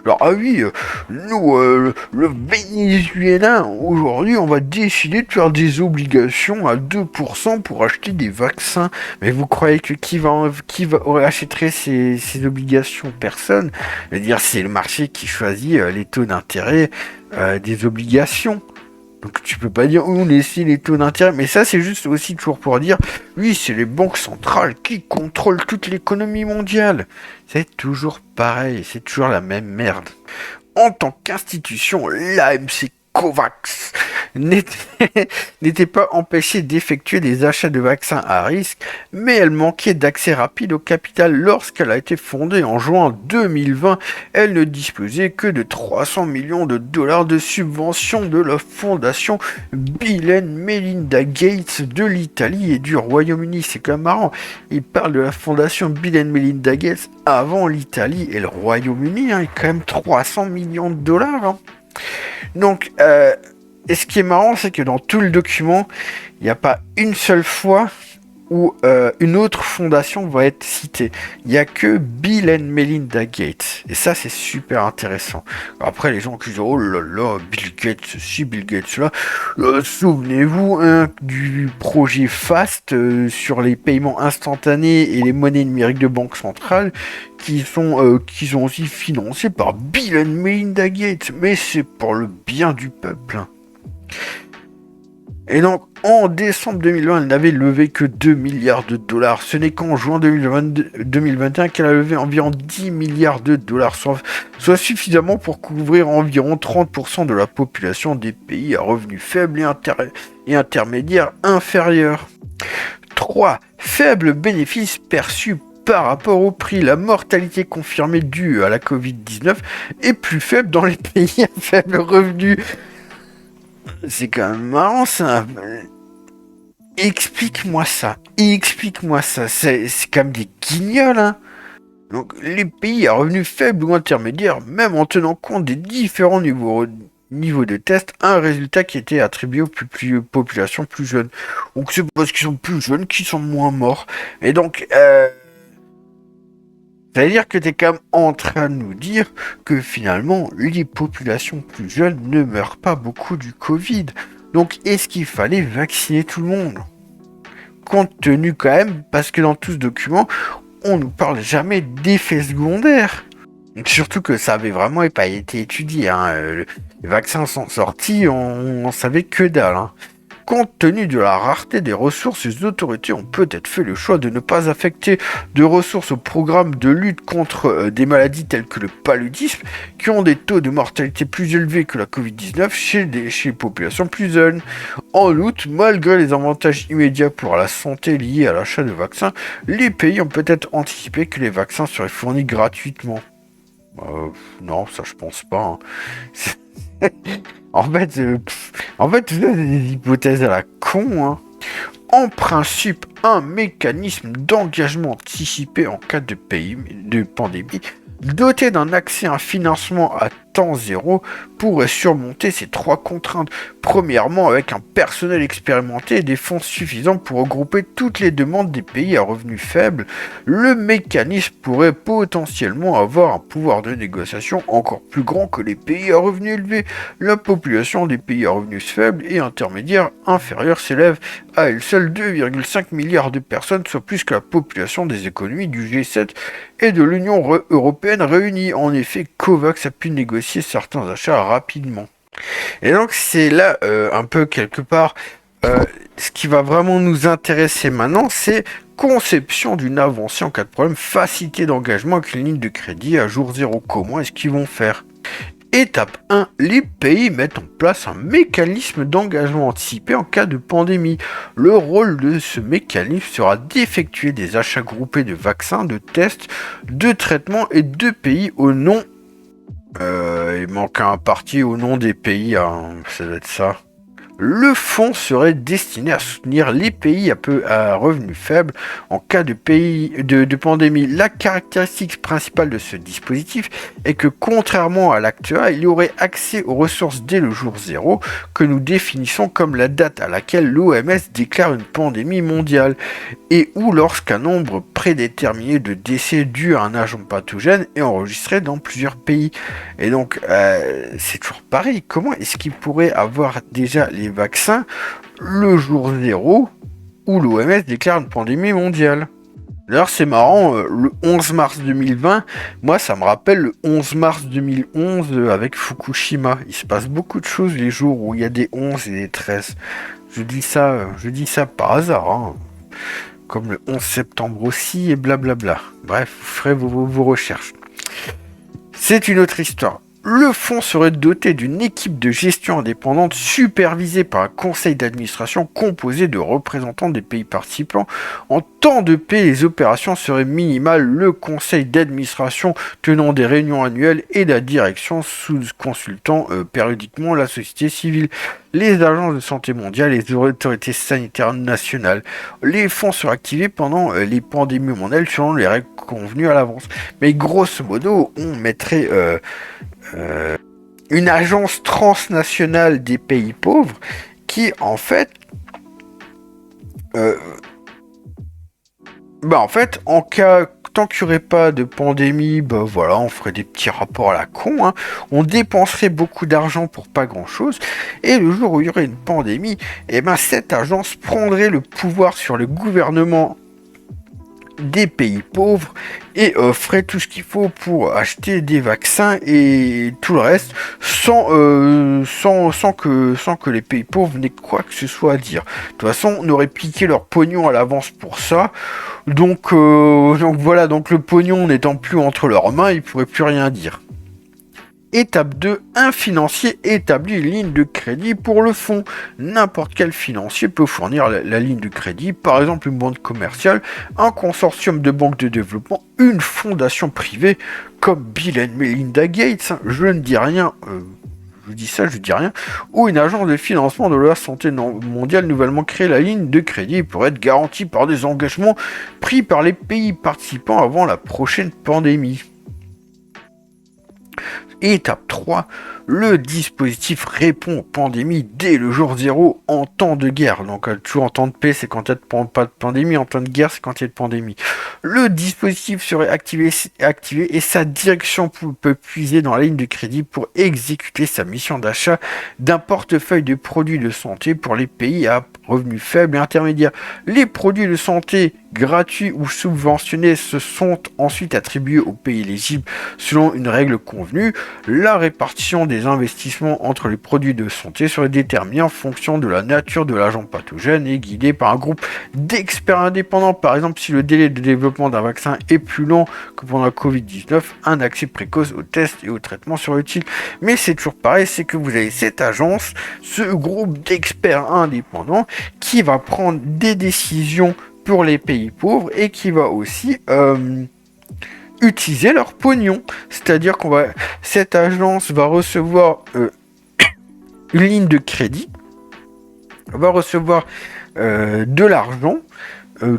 Alors, ah oui, nous, le Venezuela, aujourd'hui, on va décider de faire des obligations à 2% pour acheter des vaccins. Mais vous croyez que qui achèterait ces obligations? Personne. C'est-à-dire, c'est le marché qui choisit les taux d'intérêt des obligations. Donc tu peux pas dire on laisse les taux d'intérêt, mais ça c'est juste aussi toujours pour dire oui, c'est les banques centrales qui contrôlent toute l'économie mondiale. C'est toujours pareil, c'est toujours la même merde. En tant qu'institution, l'AMC COVAX n'était pas empêchée d'effectuer des achats de vaccins à risque, mais elle manquait d'accès rapide au capital. Lorsqu'elle a été fondée en juin 2020, elle ne disposait que de 300 millions de dollars de subventions de la fondation Bill and Melinda Gates de l'Italie et du Royaume-Uni. C'est quand même marrant, il parle de la fondation Bill and Melinda Gates avant l'Italie et le Royaume-Uni, et quand même 300 millions de dollars. Donc, et ce qui est marrant, c'est que dans tout le document, il n'y a pas une seule fois où une autre fondation va être citée. Il n'y a que Bill and Melinda Gates. Et ça, c'est super intéressant. Après, les gens qui disent, oh là là, Bill Gates ceci, Bill Gates cela. Souvenez-vous du projet FAST sur les paiements instantanés et les monnaies numériques de banque centrale qui sont aussi financés par Bill and Melinda Gates. Mais c'est pour le bien du peuple. Et donc, en décembre 2020, elle n'avait levé que 2 milliards de dollars. Ce n'est qu'en juin 2021 qu'elle a levé environ 10 milliards de dollars, soit suffisamment pour couvrir environ 30% de la population des pays à revenus faibles et intermédiaires inférieurs. 3. Faible bénéfice perçu par rapport au prix. La mortalité confirmée due à la Covid-19 est plus faible dans les pays à faible revenu. C'est quand même marrant ça. Explique-moi ça. C'est quand même des guignols, hein. Donc les pays à revenus faibles ou intermédiaires, même en tenant compte des différents niveaux de test, un résultat qui était attribué aux populations plus jeunes. Donc c'est parce qu'ils sont plus jeunes qu'ils sont moins morts. Et donc, ça veut dire que tu es quand même en train de nous dire que finalement, les populations plus jeunes ne meurent pas beaucoup du Covid. Donc, est-ce qu'il fallait vacciner tout le monde? Compte tenu quand même, parce que dans tout ce document, on ne nous parle jamais d'effets secondaires. Surtout que ça avait vraiment pas été étudié. Hein. Les vaccins sont sortis, on savait que dalle. Hein. Compte tenu de la rareté des ressources, les autorités ont peut-être fait le choix de ne pas affecter de ressources au programme de lutte contre des maladies telles que le paludisme, qui ont des taux de mortalité plus élevés que la Covid-19 chez les populations plus jeunes. En outre, malgré les avantages immédiats pour la santé liés à l'achat de vaccins, les pays ont peut-être anticipé que les vaccins seraient fournis gratuitement. Non, ça je pense pas. Hein. En fait, tout ça, c'est des hypothèses à la con. Hein. En principe, un mécanisme d'engagement anticipé en cas de pandémie, doté d'un accès à un financement à temps zéro, pourrait surmonter ces 3 contraintes. Premièrement, avec un personnel expérimenté et des fonds suffisants pour regrouper toutes les demandes des pays à revenus faibles, le mécanisme pourrait potentiellement avoir un pouvoir de négociation encore plus grand que les pays à revenus élevés. La population des pays à revenus faibles et intermédiaires inférieurs s'élève à elle seule 2,5 milliards de personnes, soit plus que la population des économies du G7 et de l'Union européenne réunies. En effet, COVAX a pu négocier certains achats rapidement. Et donc c'est là un peu quelque part ce qui va vraiment nous intéresser maintenant, c'est conception d'une avancée en cas de problème, facilité d'engagement avec une ligne de crédit à jour zéro. Comment est-ce qu'ils vont faire? Étape 1, les pays mettent en place un mécanisme d'engagement anticipé en cas de pandémie. Le rôle de ce mécanisme sera d'effectuer des achats groupés de vaccins, de tests, de traitements et de pays au nom... il manque un parti au nom des pays, hein, ça doit être ça. Le fonds serait destiné à soutenir les pays à revenus faibles en cas de pandémie. La caractéristique principale de ce dispositif est que, contrairement à l'acte A, il y aurait accès aux ressources dès le jour zéro, que nous définissons comme la date à laquelle l'OMS déclare une pandémie mondiale, et ou lorsqu'un nombre prédéterminé de décès dus à un agent pathogène est enregistré dans plusieurs pays. Et donc, c'est toujours pareil. Comment est-ce qu'il pourrait avoir déjà les vaccins le jour zéro où l'OMS déclare une pandémie mondiale? D'ailleurs, c'est marrant, le 11 mars 2020, moi, ça me rappelle le 11 mars 2011 avec Fukushima. Il se passe beaucoup de choses les jours où il y a des 11 et des 13. Je dis ça par hasard, hein. Comme le 11 septembre aussi, et blablabla. Bref, vous ferez vos recherches. C'est une autre histoire. Le fonds serait doté d'une équipe de gestion indépendante supervisée par un conseil d'administration composé de représentants des pays participants. En temps de paix, les opérations seraient minimales, le conseil d'administration tenant des réunions annuelles et la direction consultant périodiquement la société civile, les agences de santé mondiale et les autorités sanitaires nationales. Les fonds seraient activés pendant les pandémies mondiales selon les règles convenues à l'avance. Mais grosso modo, on mettrait... une agence transnationale des pays pauvres qui, en fait, Bah en fait, tant qu'il n'y aurait pas de pandémie, bah voilà, on ferait des petits rapports à la con, hein. On dépenserait beaucoup d'argent pour pas grand chose, et le jour où il y aurait une pandémie, eh ben cette agence prendrait le pouvoir sur le gouvernement des pays pauvres et ferait tout ce qu'il faut pour acheter des vaccins et tout le reste sans que les pays pauvres n'aient quoi que ce soit à dire. De toute façon, on aurait piqué leur pognon à l'avance pour ça. Donc voilà, donc le pognon n'étant plus entre leurs mains, ils pourraient plus rien dire. Étape 2, un financier établit une ligne de crédit pour le fonds. N'importe quel financier peut fournir la ligne de crédit, par exemple une banque commerciale, un consortium de banques de développement, une fondation privée comme Bill and Melinda Gates, hein, je ne dis rien, je dis ça, je dis rien, ou une agence de financement de la santé mondiale nouvellement créée. La ligne de crédit pourrait être garantie par des engagements pris par les pays participants avant la prochaine pandémie. Étape 3, le dispositif répond aux pandémies dès le jour 0 en temps de guerre. Donc toujours en temps de paix, c'est quand il n'y a pas de pandémie, en temps de guerre, c'est quand il y a de pandémie. Le dispositif serait activé et sa direction peut puiser dans la ligne de crédit pour exécuter sa mission d'achat d'un portefeuille de produits de santé pour les pays à revenus faibles et intermédiaires. Les produits de santé gratuits ou subventionnés se sont ensuite attribués aux pays éligibles selon une règle convenue. La répartition des investissements entre les produits de santé serait déterminée en fonction de la nature de l'agent pathogène et guidée par un groupe d'experts indépendants. Par exemple, si le délai de développement d'un vaccin est plus long que pendant la Covid-19, un accès précoce aux tests et aux traitements serait utile. Mais c'est toujours pareil, c'est que vous avez cette agence, ce groupe d'experts indépendants qui va prendre des décisions pour les pays pauvres et qui va aussi utiliser leur pognon. C'est-à-dire cette agence va recevoir une ligne de crédit, va recevoir de l'argent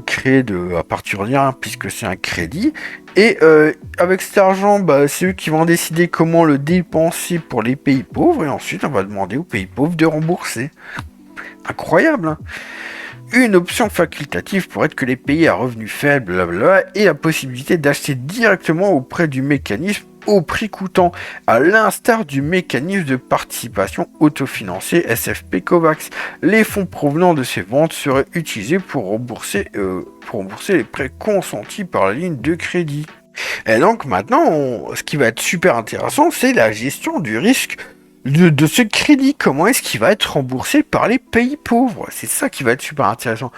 créé à partir de rien puisque c'est un crédit, et avec cet argent, c'est eux qui vont décider comment le dépenser pour les pays pauvres, et ensuite on va demander aux pays pauvres de rembourser. Incroyable, hein. Une option facultative pourrait être que les pays à revenus faibles aient la possibilité d'acheter directement auprès du mécanisme au prix coûtant, à l'instar du mécanisme de participation autofinancé SFP COVAX. Les fonds provenant de ces ventes seraient utilisés pour rembourser les prêts consentis par la ligne de crédit. Et donc maintenant, ce qui va être super intéressant, c'est la gestion du risque de ce crédit. Comment est-ce qu'il va être remboursé par les pays pauvres? C'est ça qui va être super intéressant.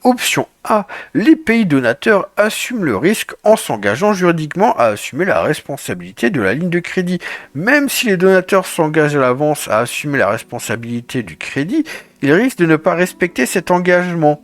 Option A, les pays donateurs assument le risque en s'engageant juridiquement à assumer la responsabilité de la ligne de crédit. Même si les donateurs s'engagent à l'avance à assumer la responsabilité du crédit, ils risquent de ne pas respecter cet engagement.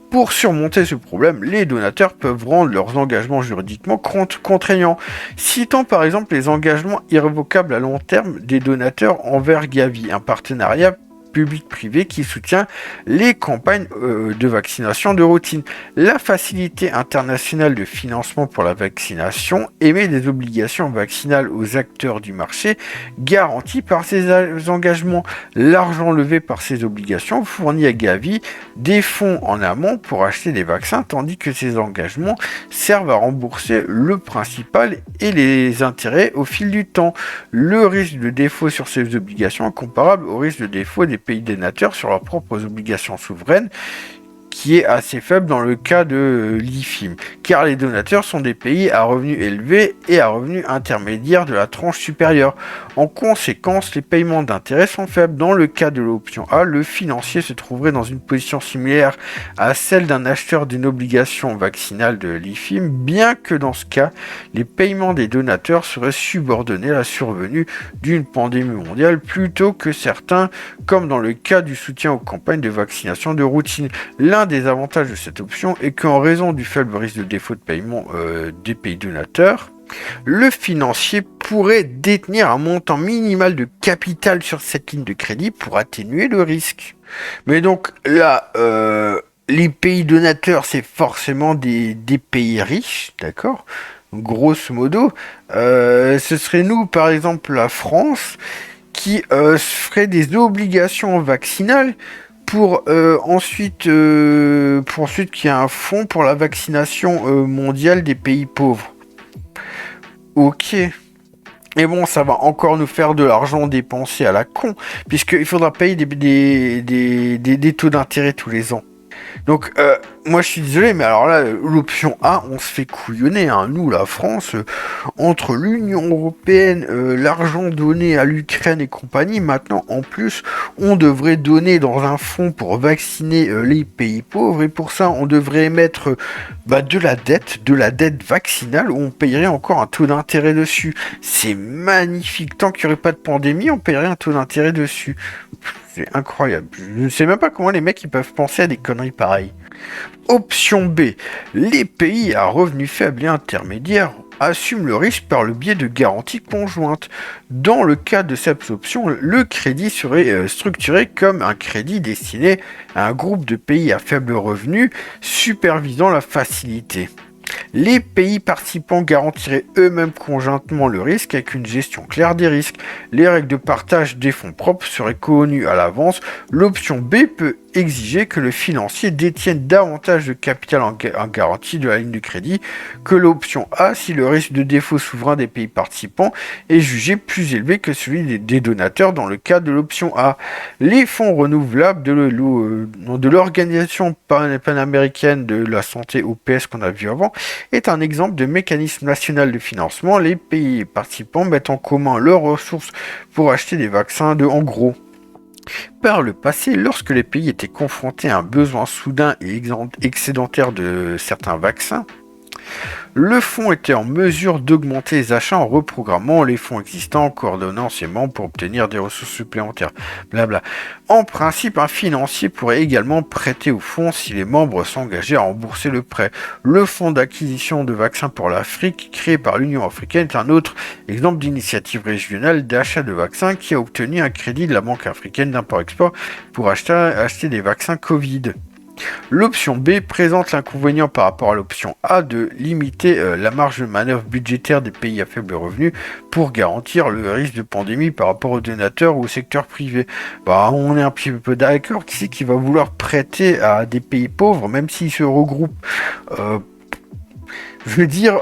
Pour surmonter ce problème, les donateurs peuvent rendre leurs engagements juridiquement contraignants, citant par exemple les engagements irrévocables à long terme des donateurs envers Gavi, un partenariat public-privé qui soutient les campagnes de vaccination de routine. La Facilité internationale de financement pour la vaccination émet des obligations vaccinales aux acteurs du marché garanties par ces engagements. L'argent levé par ces obligations fournit à Gavi des fonds en amont pour acheter des vaccins, tandis que ces engagements servent à rembourser le principal et les intérêts au fil du temps. Le risque de défaut sur ces obligations est comparable au risque de défaut des pays donateurs sur leurs propres obligations souveraines, qui est assez faible dans le cas de l'IFIM, car les donateurs sont des pays à revenus élevés et à revenus intermédiaires de la tranche supérieure. En conséquence, les paiements d'intérêts sont faibles. Dans le cas de l'option A, le financier se trouverait dans une position similaire à celle d'un acheteur d'une obligation vaccinale de l'IFIM, bien que dans ce cas, les paiements des donateurs seraient subordonnés à la survenue d'une pandémie mondiale plutôt que certains, comme dans le cas du soutien aux campagnes de vaccination de routine. L'un des avantages de cette option est qu'en raison du faible risque de défaut de paiement des pays donateurs, le financier pourrait détenir un montant minimal de capital sur cette ligne de crédit pour atténuer le risque. Mais donc là, les pays donateurs, c'est forcément des pays riches, d'accord ? Grosso modo, ce serait nous, par exemple, la France, qui ferait des obligations vaccinales pour ensuite qu'il y ait un fonds pour la vaccination mondiale des pays pauvres. Ok. Et bon, ça va encore nous faire de l'argent dépensé à la con, puisqu'il faudra payer des taux d'intérêt tous les ans. Donc, moi je suis désolé, mais alors là, l'option A, on se fait couillonner, hein. Nous, la France, entre l'Union Européenne, l'argent donné à l'Ukraine et compagnie, maintenant, en plus, on devrait donner dans un fonds pour vacciner les pays pauvres, et pour ça, on devrait émettre de la dette vaccinale, où on payerait encore un taux d'intérêt dessus. C'est magnifique, tant qu'il n'y aurait pas de pandémie, on payerait un taux d'intérêt dessus. C'est incroyable. Je ne sais même pas comment les mecs ils peuvent penser à des conneries pareilles. Option B. Les pays à revenus faibles et intermédiaires assument le risque par le biais de garanties conjointes. Dans le cas de cette option, le crédit serait structuré comme un crédit destiné à un groupe de pays à faible revenu, supervisant la facilité. Les pays participants garantiraient eux-mêmes conjointement le risque avec une gestion claire des risques. Les règles de partage des fonds propres seraient connues à l'avance. L'option B peut exiger que le financier détienne davantage de capital en garantie de la ligne de crédit que l'option A si le risque de défaut souverain des pays participants est jugé plus élevé que celui des donateurs dans le cas de l'option A. Les fonds renouvelables de l'Organisation panaméricaine de la santé OPS qu'on a vu avant est un exemple de mécanisme national de financement. Les pays participants mettent en commun leurs ressources pour acheter des vaccins en gros. Par le passé, lorsque les pays étaient confrontés à un besoin soudain et excédentaire de certains vaccins, le fonds était en mesure d'augmenter les achats en reprogrammant les fonds existants, en coordonnant ses membres pour obtenir des ressources supplémentaires. Blabla. En principe, un financier pourrait également prêter au fonds si les membres s'engageaient à rembourser le prêt. Le fonds d'acquisition de vaccins pour l'Afrique, créé par l'Union africaine, est un autre exemple d'initiative régionale d'achat de vaccins qui a obtenu un crédit de la Banque africaine d'import-export pour acheter des vaccins Covid. L'option B présente l'inconvénient par rapport à l'option A de limiter la marge de manœuvre budgétaire des pays à faible revenu pour garantir le risque de pandémie par rapport aux donateurs ou au secteur privé. On est un petit peu d'accord, qui c'est qui va vouloir prêter à des pays pauvres, même s'ils se regroupent je veux dire,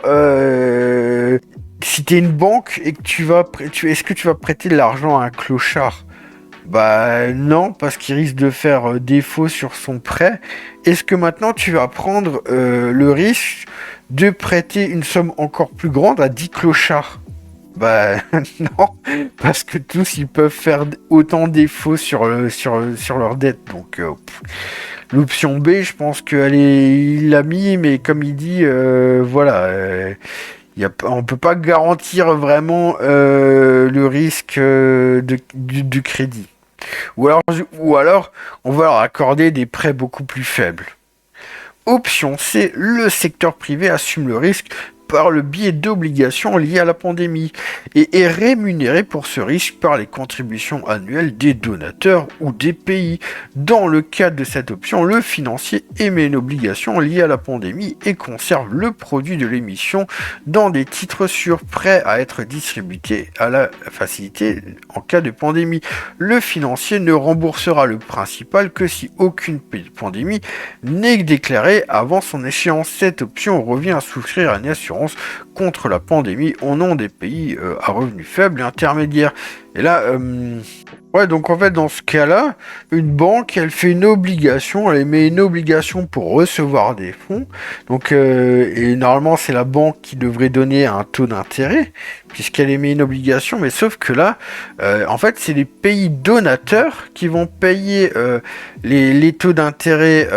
si t'es une banque et que est-ce que tu vas prêter de l'argent à un clochard ? Non, parce qu'il risque de faire défaut sur son prêt. Est-ce que maintenant tu vas prendre le risque de prêter une somme encore plus grande à 10 clochards ? Non, parce que tous ils peuvent faire autant défaut sur leur dette. Donc l'option B, je pense il l'a mis, mais comme il dit, voilà. On peut pas garantir vraiment le risque du crédit. Ou alors, on va leur accorder des prêts beaucoup plus faibles. Option C, le secteur privé assume le risque par le biais d'obligations liées à la pandémie et est rémunéré pour ce risque par les contributions annuelles des donateurs ou des pays. Dans le cadre de cette option, le financier émet une obligation liée à la pandémie et conserve le produit de l'émission dans des titres sûrs prêts à être distribués à la facilité en cas de pandémie. Le financier ne remboursera le principal que si aucune pandémie n'est déclarée avant son échéance. Cette option revient à souscrire à une assurance contre la pandémie au nom des pays à revenus faibles et intermédiaires. Et là, donc en fait, dans ce cas-là, une banque, elle fait une obligation, elle émet une obligation pour recevoir des fonds. Donc, et normalement, c'est la banque qui devrait donner un taux d'intérêt, puisqu'elle émet une obligation. Mais sauf que là, en fait, c'est les pays donateurs qui vont payer les taux d'intérêt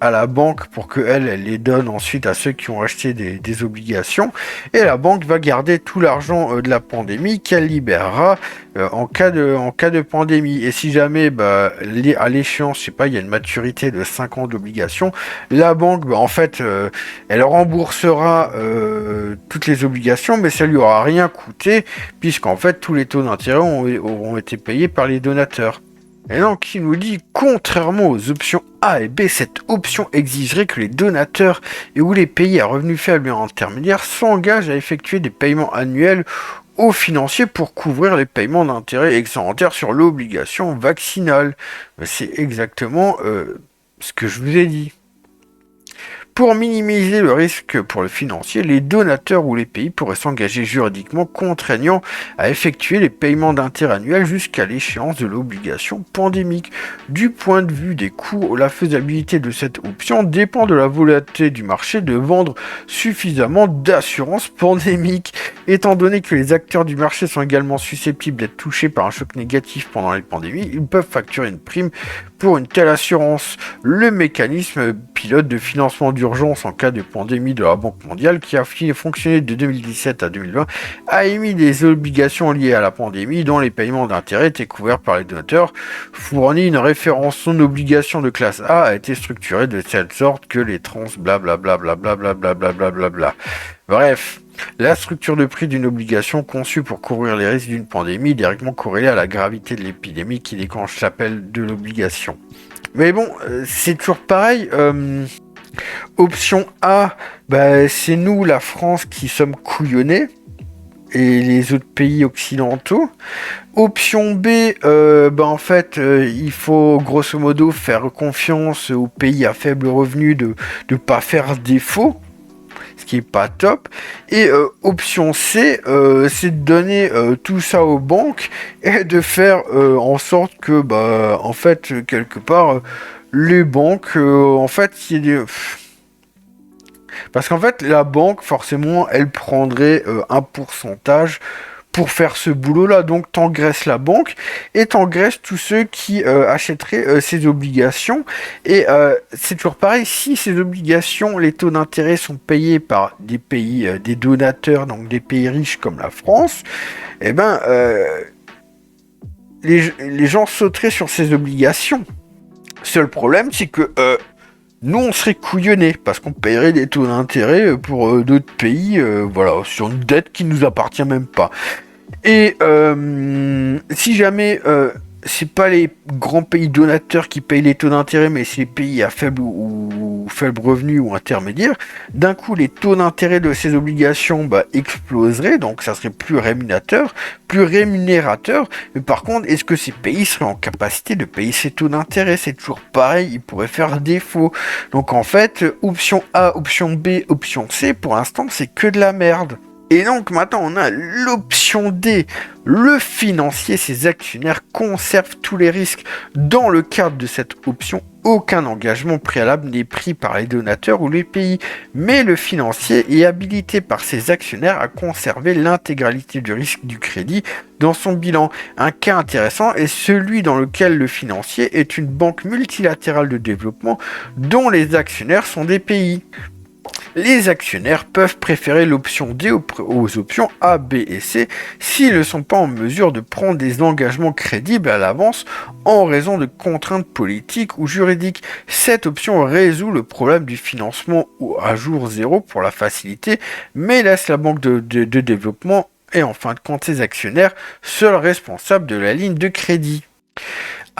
à la banque pour qu'elle les donne ensuite à ceux qui ont acheté des obligations. Et la banque va garder tout l'argent de la pandémie qu'elle libérera en cas de pandémie. Et si jamais à l'échéance, je sais pas, il y a une maturité de 5 ans d'obligation, la banque en fait elle remboursera toutes les obligations, mais ça lui aura rien coûté puisqu'en fait tous les taux d'intérêt auront été payés par les donateurs. Et donc, il nous dit, contrairement aux options A et B, cette option exigerait que les donateurs et ou les pays à revenus faibles et intermédiaires s'engagent à effectuer des paiements annuels aux financiers pour couvrir les paiements d'intérêts excédentaires sur l'obligation vaccinale. C'est exactement ce que je vous ai dit. Pour minimiser le risque pour le financier, les donateurs ou les pays pourraient s'engager juridiquement contraignant à effectuer les paiements d'intérêts annuels jusqu'à l'échéance de l'obligation pandémique. Du point de vue des coûts, la faisabilité de cette option dépend de la volonté du marché de vendre suffisamment d'assurances pandémiques. Étant donné que les acteurs du marché sont également susceptibles d'être touchés par un choc négatif pendant les pandémies, ils peuvent facturer une prime pour une telle assurance. Le mécanisme pilote de financement d'urgence en cas de pandémie de la Banque mondiale, qui a fonctionné de 2017 à 2020, a émis des obligations liées à la pandémie dont les paiements d'intérêts étaient couverts par les donateurs, fournit une référence. Son obligation de classe A été structurée de telle sorte que les trans blablabla. Bref, la structure de prix d'une obligation conçue pour couvrir les risques d'une pandémie est directement corrélée à la gravité de l'épidémie qui déclenche l'appel de l'obligation. Mais bon, c'est toujours pareil. Option A, c'est nous, la France, qui sommes couillonnés, et les autres pays occidentaux. Option B, en fait, il faut grosso modo faire confiance aux pays à faible revenu de ne pas faire défaut, ce qui est pas top. Et option C, c'est de donner tout ça aux banques et de faire en sorte que, en fait, quelque part, les banques, en fait, il y a des... Parce qu'en fait, la banque, forcément, elle prendrait un pourcentage pour faire ce boulot-là. Donc, t'engraisses la banque et t'engraisses tous ceux qui achèteraient ces obligations. Et c'est toujours pareil, si ces obligations, les taux d'intérêt sont payés par des pays, des donateurs, donc des pays riches comme la France, eh ben, les gens sauteraient sur ces obligations. Seul problème, c'est que nous, on serait couillonnés parce qu'on paierait des taux d'intérêt pour d'autres pays, sur une dette qui nous appartient même pas. Et si jamais c'est pas les grands pays donateurs qui payent les taux d'intérêt, mais c'est les pays à faible ou faible revenu ou intermédiaire, d'un coup les taux d'intérêt de ces obligations exploseraient, donc ça serait plus rémunérateur. Mais par contre, est-ce que ces pays seraient en capacité de payer ces taux d'intérêt? C'est toujours pareil, ils pourraient faire défaut. Donc en fait, option A, option B, option C, pour l'instant, c'est que de la merde. Et donc maintenant on a l'option D, le financier, ses actionnaires conservent tous les risques. Dans le cadre de cette option, aucun engagement préalable n'est pris par les donateurs ou les pays, mais le financier est habilité par ses actionnaires à conserver l'intégralité du risque du crédit dans son bilan. Un cas intéressant est celui dans lequel le financier est une banque multilatérale de développement dont les actionnaires sont des pays. Les actionnaires peuvent préférer l'option D aux options A, B et C s'ils ne sont pas en mesure de prendre des engagements crédibles à l'avance en raison de contraintes politiques ou juridiques. Cette option résout le problème du financement à jour zéro pour la facilité, mais laisse la banque de développement et en fin de compte ses actionnaires seuls responsables de la ligne de crédit.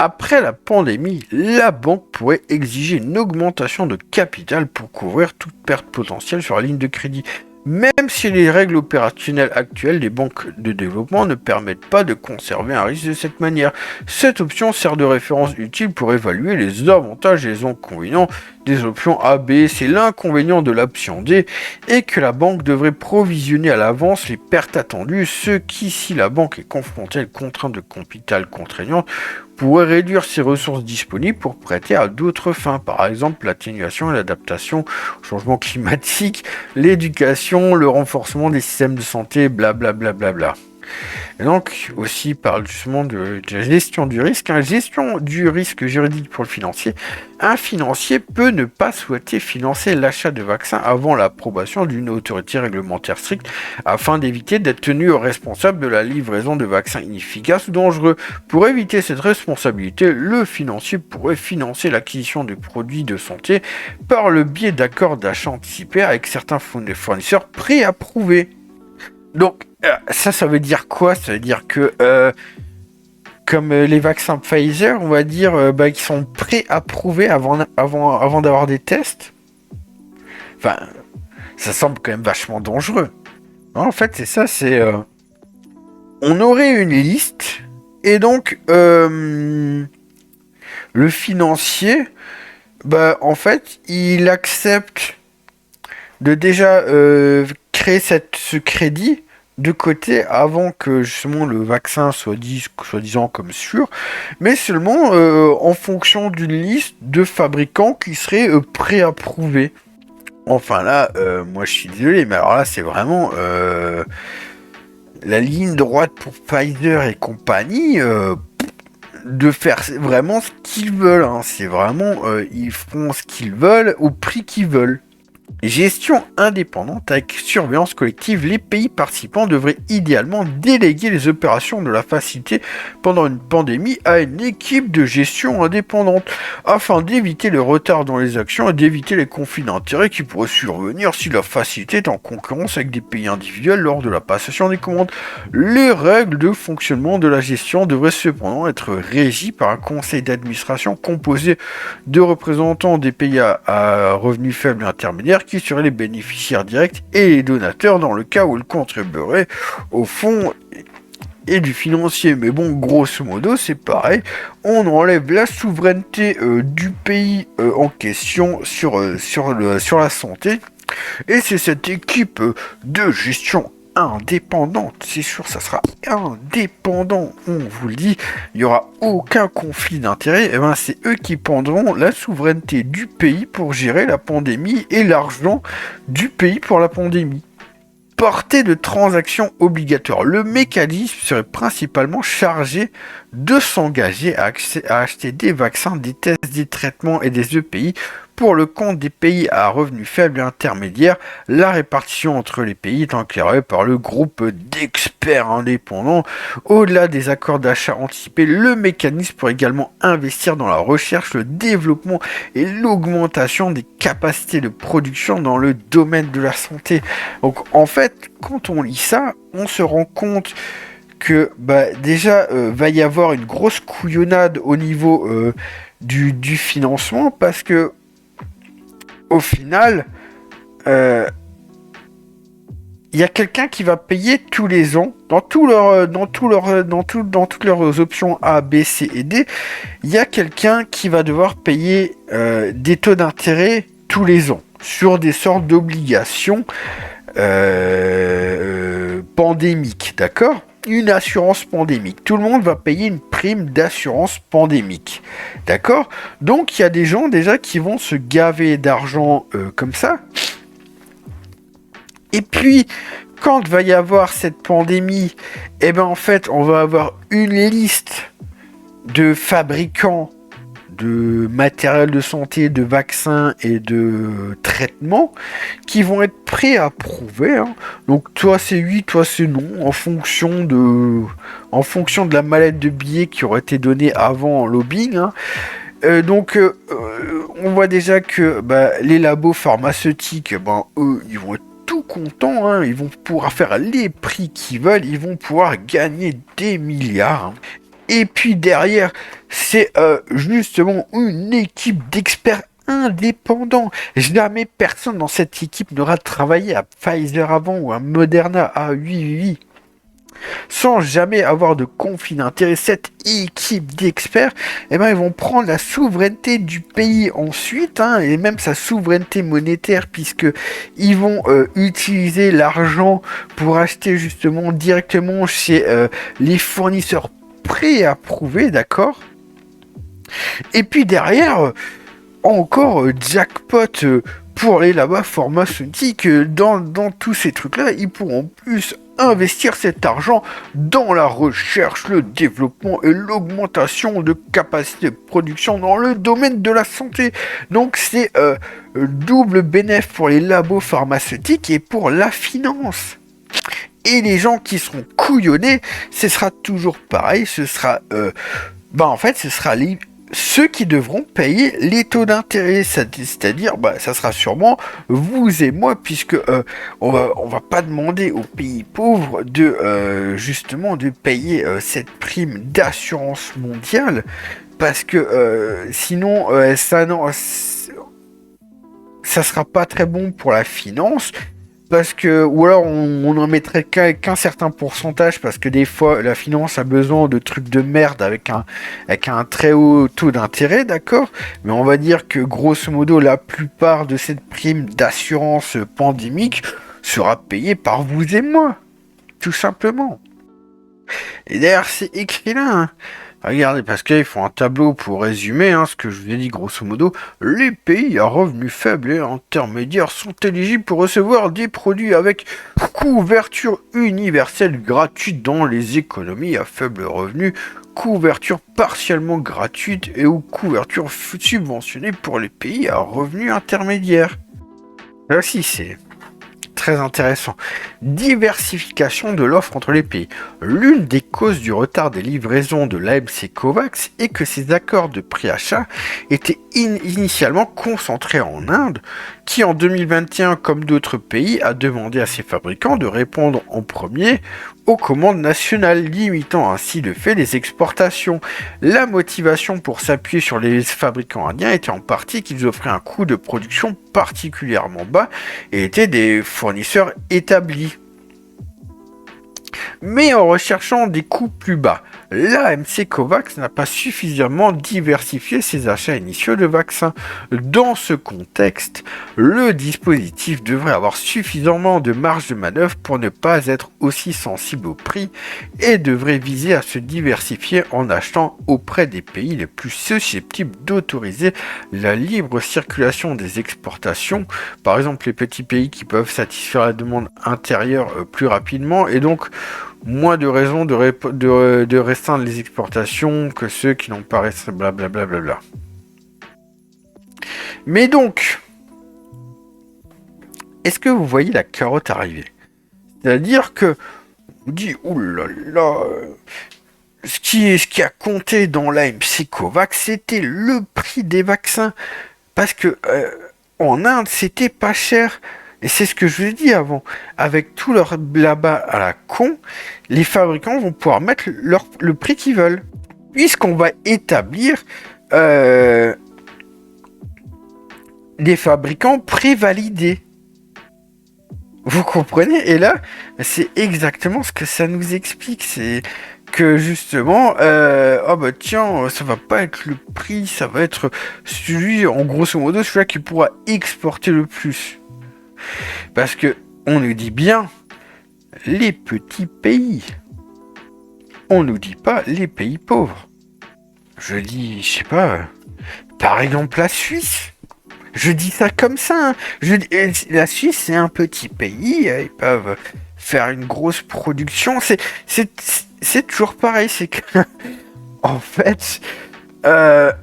Après la pandémie, la banque pourrait exiger une augmentation de capital pour couvrir toute perte potentielle sur la ligne de crédit, même si les règles opérationnelles actuelles des banques de développement ne permettent pas de conserver un risque de cette manière. Cette option sert de référence utile pour évaluer les avantages et les inconvénients des options A, B. C'est l'inconvénient de l'option D et que la banque devrait provisionner à l'avance les pertes attendues, ce qui, si la banque est confrontée à une contrainte de capital contraignante, pourrait réduire ses ressources disponibles pour prêter à d'autres fins, par exemple l'atténuation et l'adaptation au changement climatique, l'éducation, le renforcement des systèmes de santé, blablabla. Et donc, aussi, parle justement de la gestion du risque. Gestion du risque juridique pour le financier. Un financier peut ne pas souhaiter financer l'achat de vaccins avant l'approbation d'une autorité réglementaire stricte afin d'éviter d'être tenu responsable de la livraison de vaccins inefficaces ou dangereux. Pour éviter cette responsabilité, le financier pourrait financer l'acquisition de produits de santé par le biais d'accords d'achat anticipés avec certains fournisseurs préapprouvés. Donc, ça veut dire quoi? Ça veut dire que, comme les vaccins Pfizer, on va dire qu'ils sont pré-approuvés avant d'avoir des tests. Enfin, ça semble quand même vachement dangereux. En fait, c'est ça, c'est... on aurait une liste, et donc le financier, bah en fait, il accepte de déjà créer ce crédit de côté avant que justement le vaccin soit soi-disant comme sûr, mais seulement en fonction d'une liste de fabricants qui seraient préapprouvés. Enfin là, moi je suis désolé, mais alors là c'est vraiment la ligne droite pour Pfizer et compagnie de faire vraiment ce qu'ils veulent. Hein. C'est vraiment, ils font ce qu'ils veulent au prix qu'ils veulent. Gestion indépendante avec surveillance collective, les pays participants devraient idéalement déléguer les opérations de la facilité pendant une pandémie à une équipe de gestion indépendante, afin d'éviter le retard dans les actions et d'éviter les conflits d'intérêts qui pourraient survenir si la facilité est en concurrence avec des pays individuels lors de la passation des commandes. Les règles de fonctionnement de la gestion devraient cependant être régies par un conseil d'administration composé de représentants des pays à revenus faibles et intermédiaires qui seraient les bénéficiaires directs et les donateurs dans le cas où ils contribueraient au fonds et du financier. Mais bon, grosso modo, c'est pareil. On enlève la souveraineté du pays en question sur la santé. Et c'est cette équipe de gestion indépendante, c'est sûr, ça sera indépendant, on vous le dit, il n'y aura aucun conflit d'intérêts, et ben c'est eux qui prendront la souveraineté du pays pour gérer la pandémie et l'argent du pays pour la pandémie. Portée de transactions obligatoires. Le mécanisme serait principalement chargé de s'engager à acheter des vaccins, des tests, des traitements et des EPI pour le compte des pays à revenus faibles et intermédiaires. La répartition entre les pays est encadrée par le groupe d'experts indépendants. Au-delà des accords d'achat anticipés, le mécanisme pourrait également investir dans la recherche, le développement et l'augmentation des capacités de production dans le domaine de la santé. Donc en fait, quand on lit ça, on se rend compte que déjà va y avoir une grosse couillonnade au niveau du financement, parce que au final il y a quelqu'un qui va payer tous les ans dans toutes leurs options A, B, C et D. Il y a quelqu'un qui va devoir payer des taux d'intérêt tous les ans sur des sortes d'obligations pandémiques, d'accord ? Une assurance pandémique. Tout le monde va payer une prime d'assurance pandémique. D'accord ? Donc, il y a des gens déjà qui vont se gaver d'argent comme ça. Et puis, quand va y avoir cette pandémie, eh ben en fait, on va avoir une liste de fabricants de matériel de santé, de vaccins et de traitements qui vont être préapprouvés. Hein. Donc toi c'est oui, toi c'est non, en fonction de la mallette de billets qui aurait été donnée avant en lobbying. Hein. On voit déjà que les labos pharmaceutiques, eux, ils vont être tout contents, hein. Ils vont pouvoir faire les prix qu'ils veulent, ils vont pouvoir gagner des milliards. Hein. Et puis derrière, c'est justement une équipe d'experts indépendants. Jamais personne dans cette équipe n'aura travaillé à Pfizer avant ou à Moderna. Ah oui. Sans jamais avoir de conflit d'intérêt, cette équipe d'experts, ils vont prendre la souveraineté du pays ensuite, hein, et même sa souveraineté monétaire, puisque ils vont utiliser l'argent pour acheter justement directement chez les fournisseurs préapprouvé, d'accord. Et puis derrière, encore jackpot pour les labos pharmaceutiques. Dans tous ces trucs-là, ils pourront plus investir cet argent dans la recherche, le développement et l'augmentation de capacité de production dans le domaine de la santé. Donc c'est double bénéfice pour les labos pharmaceutiques et pour la finance. Et les gens qui seront couillonnés, ce sera toujours pareil, ce sera ceux qui devront payer les taux d'intérêt, c'est-à-dire ça sera sûrement vous et moi, puisque on va pas demander aux pays pauvres de justement de payer cette prime d'assurance mondiale, parce que sinon ça sera pas très bon pour la finance. parce que, ou alors on en mettrait qu'un certain pourcentage, parce que des fois la finance a besoin de trucs de merde avec un très haut taux d'intérêt, d'accord? Mais on va dire que grosso modo la plupart de cette prime d'assurance pandémique sera payée par vous et moi, tout simplement. Et d'ailleurs c'est écrit là, hein. Regardez, parce qu'ils font un tableau pour résumer ce que je vous ai dit grosso modo. Les pays à revenus faibles et intermédiaires sont éligibles pour recevoir des produits avec couverture universelle gratuite dans les économies à faible revenu, couverture partiellement gratuite et ou couverture subventionnée pour les pays à revenus intermédiaires. Là aussi, c'est très intéressant. Diversification de l'offre entre les pays. L'une des causes du retard des livraisons de l'AMC Covax est que ces accords de prix achat étaient initialement concentrés en Inde, qui en 2021, comme d'autres pays, a demandé à ses fabricants de répondre en premier aux commandes nationales, limitant ainsi de fait les exportations. La motivation pour s'appuyer sur les fabricants indiens était en partie qu'ils offraient un coût de production particulièrement bas et étaient des fournisseurs établis. Mais en recherchant des coûts plus bas, l'AMC Covax n'a pas suffisamment diversifié ses achats initiaux de vaccins. Dans ce contexte, le dispositif devrait avoir suffisamment de marge de manœuvre pour ne pas être aussi sensible au prix et devrait viser à se diversifier en achetant auprès des pays les plus susceptibles d'autoriser la libre circulation des exportations, par exemple les petits pays qui peuvent satisfaire la demande intérieure plus rapidement et donc moins de raisons de restreindre les exportations que ceux qui n'ont pas restreint, blablabla. Mais donc, est-ce que vous voyez la carotte arriver? C'est-à-dire que on dit, oulala, ce qui a compté dans l'AMC Covax, c'était le prix des vaccins. Parce que en Inde, c'était pas cher. Et c'est ce que je vous ai dit avant. Avec tout leur blabla à la con, les fabricants vont pouvoir mettre le prix qu'ils veulent. Puisqu'on va établir des fabricants prévalidés. Vous comprenez? Et là, c'est exactement ce que ça nous explique. C'est que justement, oh bah tiens, ça va pas être le prix, ça va être celui, en grosso modo, celui-là qui pourra exporter le plus. Parce que on nous dit bien les petits pays. On nous dit pas les pays pauvres. Je dis, je sais pas, par exemple la Suisse. Je dis ça comme ça. La Suisse, c'est un petit pays. Ils peuvent faire une grosse production. C'est toujours pareil. C'est que, en fait, que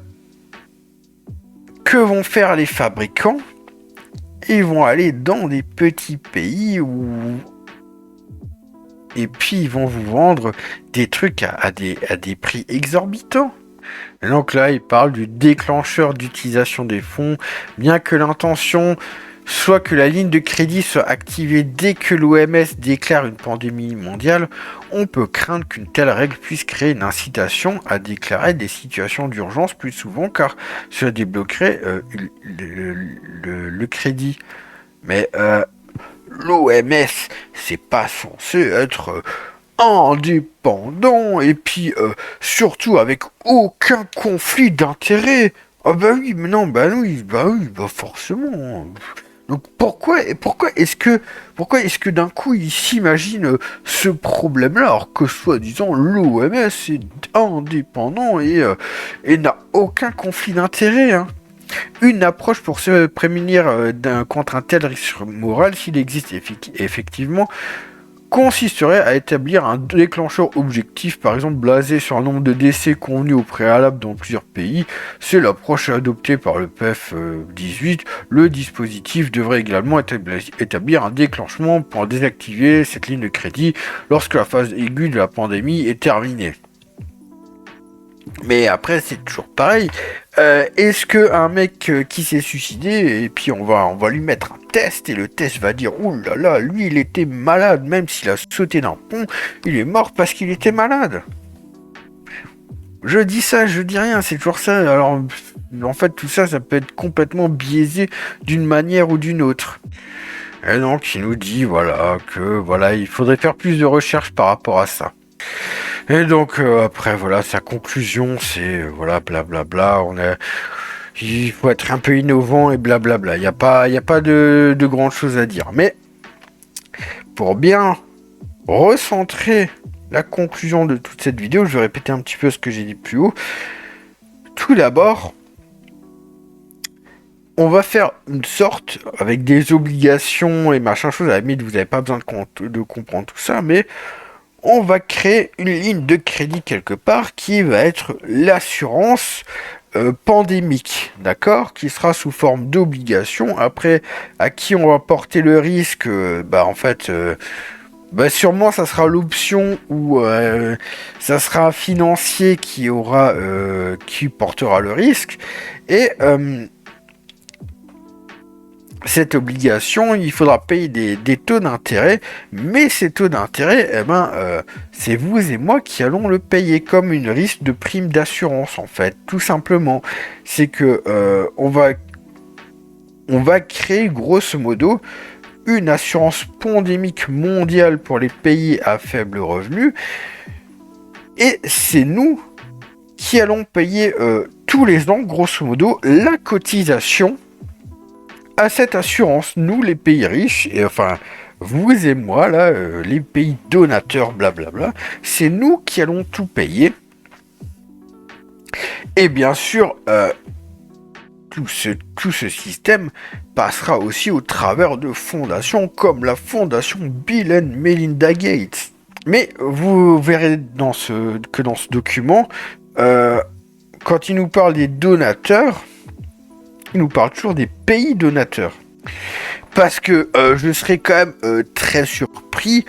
vont faire les fabricants? Ils vont aller dans des petits pays et puis ils vont vous vendre des trucs à des prix exorbitants. Et donc là, il parle du déclencheur d'utilisation des fonds, bien que l'intention soit que la ligne de crédit soit activée dès que l'OMS déclare une pandémie mondiale, on peut craindre qu'une telle règle puisse créer une incitation à déclarer des situations d'urgence plus souvent, car cela débloquerait le crédit. Mais l'OMS, c'est pas censé être indépendant et puis surtout avec aucun conflit d'intérêt. Ah bah oui, mais non, bah forcément. Donc pourquoi est-ce que d'un coup il s'imagine ce problème-là alors que soi-disant l'OMS est indépendant et n'a aucun conflit d'intérêt, hein. Une approche pour se prémunir contre un tel risque moral, s'il existe effectivement, consisterait à établir un déclencheur objectif, par exemple basé sur un nombre de décès convenu au préalable dans plusieurs pays. C'est l'approche adoptée par le PEF 18. Le dispositif devrait également établir un déclenchement pour désactiver cette ligne de crédit lorsque la phase aiguë de la pandémie est terminée. Mais après, c'est toujours pareil. Est-ce que un mec qui s'est suicidé, et puis on va lui mettre un test, et le test va dire, ouh là là, lui il était malade, même s'il a sauté d'un pont, il est mort parce qu'il était malade. Je dis ça, je dis rien, c'est toujours ça. Alors, en fait, tout ça, ça peut être complètement biaisé d'une manière ou d'une autre. Et donc il nous dit voilà que voilà il faudrait faire plus de recherches par rapport à ça. Et donc après voilà sa conclusion c'est voilà blablabla il faut être un peu innovant et blablabla. Il y a pas de grandes choses à dire. Mais pour bien recentrer la conclusion de toute cette vidéo, je vais répéter un petit peu ce que j'ai dit plus haut. Tout d'abord, on va faire une sorte, avec des obligations et machin chose, à la limite vous n'avez pas besoin de comprendre tout ça, mais on va créer une ligne de crédit quelque part qui va être l'assurance pandémique, d'accord, qui sera sous forme d'obligation. Après, à qui on va porter le risque, en fait, sûrement ça sera l'option où ça sera un financier qui portera le risque. Et cette obligation, il faudra payer des taux d'intérêt, mais ces taux d'intérêt, c'est vous et moi qui allons le payer comme une risque de prime d'assurance, en fait, tout simplement. C'est que on va créer grosso modo une assurance pandémique mondiale pour les pays à faible revenu, et c'est nous qui allons payer tous les ans, grosso modo, la cotisation à cette assurance, nous les pays riches, et enfin vous et moi là, les pays donateurs, blablabla, c'est nous qui allons tout payer. Et bien sûr, tout ce système passera aussi au travers de fondations comme la fondation Bill and Melinda Gates. Mais vous verrez dans ce document, quand il nous parle des donateurs, il nous parle toujours des pays donateurs. Parce que je serais quand même très surpris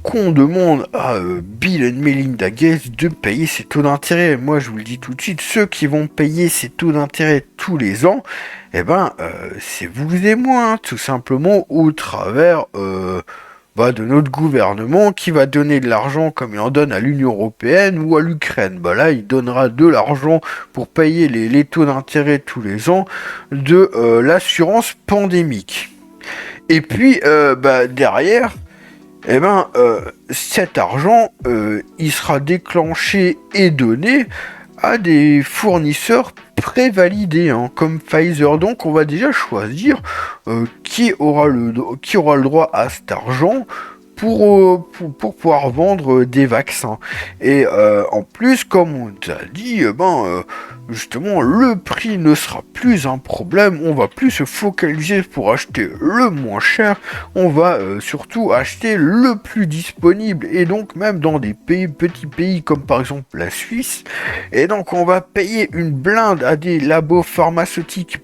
qu'on demande à Bill and Melinda Gates de payer ses taux d'intérêt. Moi, je vous le dis tout de suite, ceux qui vont payer ces taux d'intérêt tous les ans, c'est vous et moi, hein, tout simplement, au travers de notre gouvernement qui va donner de l'argent comme il en donne à l'Union Européenne ou à l'Ukraine. Là, il donnera de l'argent pour payer les taux d'intérêt tous les ans de l'assurance pandémique. Et puis, derrière, cet argent, il sera déclenché et donné à des fournisseurs prévalidés, hein, comme Pfizer. Donc on va déjà choisir qui aura le droit à cet argent pour pouvoir vendre des vaccins. Et en plus, comme on t'a dit, justement, le prix ne sera plus un problème. On va plus se focaliser pour acheter le moins cher. On va surtout acheter le plus disponible. Et donc, même dans des petits pays comme par exemple la Suisse. Et donc, on va payer une blinde à des labos pharmaceutiques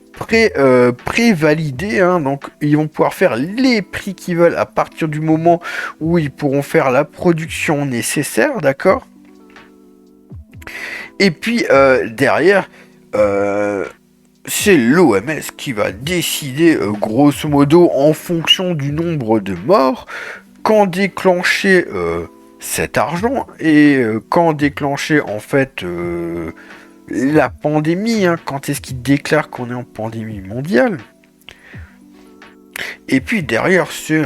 prévalidés, hein, donc ils vont pouvoir faire les prix qu'ils veulent à partir du moment où ils pourront faire la production nécessaire, d'accord. Et puis derrière, c'est l'OMS qui va décider grosso modo en fonction du nombre de morts quand déclencher cet argent et quand déclencher en fait la pandémie, hein, quand est-ce qu'ils déclarent qu'on est en pandémie mondiale. Et puis derrière, c'est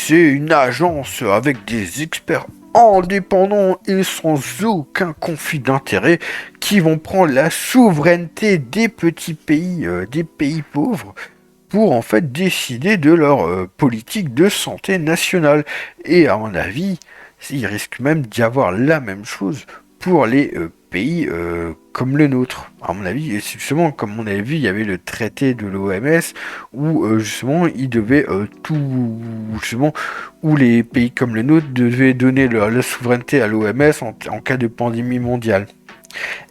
une agence avec des experts indépendants et sans aucun conflit d'intérêt qui vont prendre la souveraineté des petits pays, des pays pauvres, pour en fait décider de leur politique de santé nationale. Et à mon avis, il risque même d'y avoir la même chose pour les pays comme le nôtre, à mon avis. Et justement, comme on avait vu, il y avait le traité de l'OMS où justement il devait où les pays comme le nôtre devaient donner la souveraineté à l'OMS en cas de pandémie mondiale.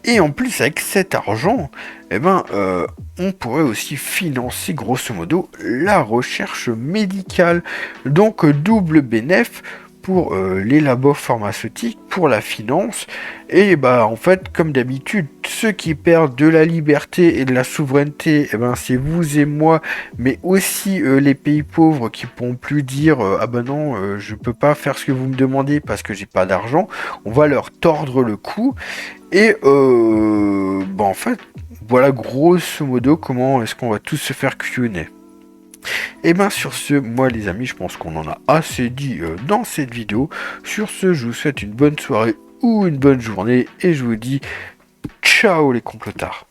Et en plus, avec cet argent, on pourrait aussi financer grosso modo la recherche médicale. Donc double bénéfice pour les labos pharmaceutiques, pour la finance. Et en fait, comme d'habitude, ceux qui perdent de la liberté et de la souveraineté, c'est vous et moi, mais aussi les pays pauvres qui pourront plus dire ah ben non, je peux pas faire ce que vous me demandez parce que j'ai pas d'argent. On va leur tordre le cou. Et en fait, voilà grosso modo comment est-ce qu'on va tous se faire cuisiner. Et ben sur ce, moi les amis, je pense qu'on en a assez dit dans cette vidéo. Sur ce, je vous souhaite une bonne soirée ou une bonne journée et je vous dis ciao les complotards.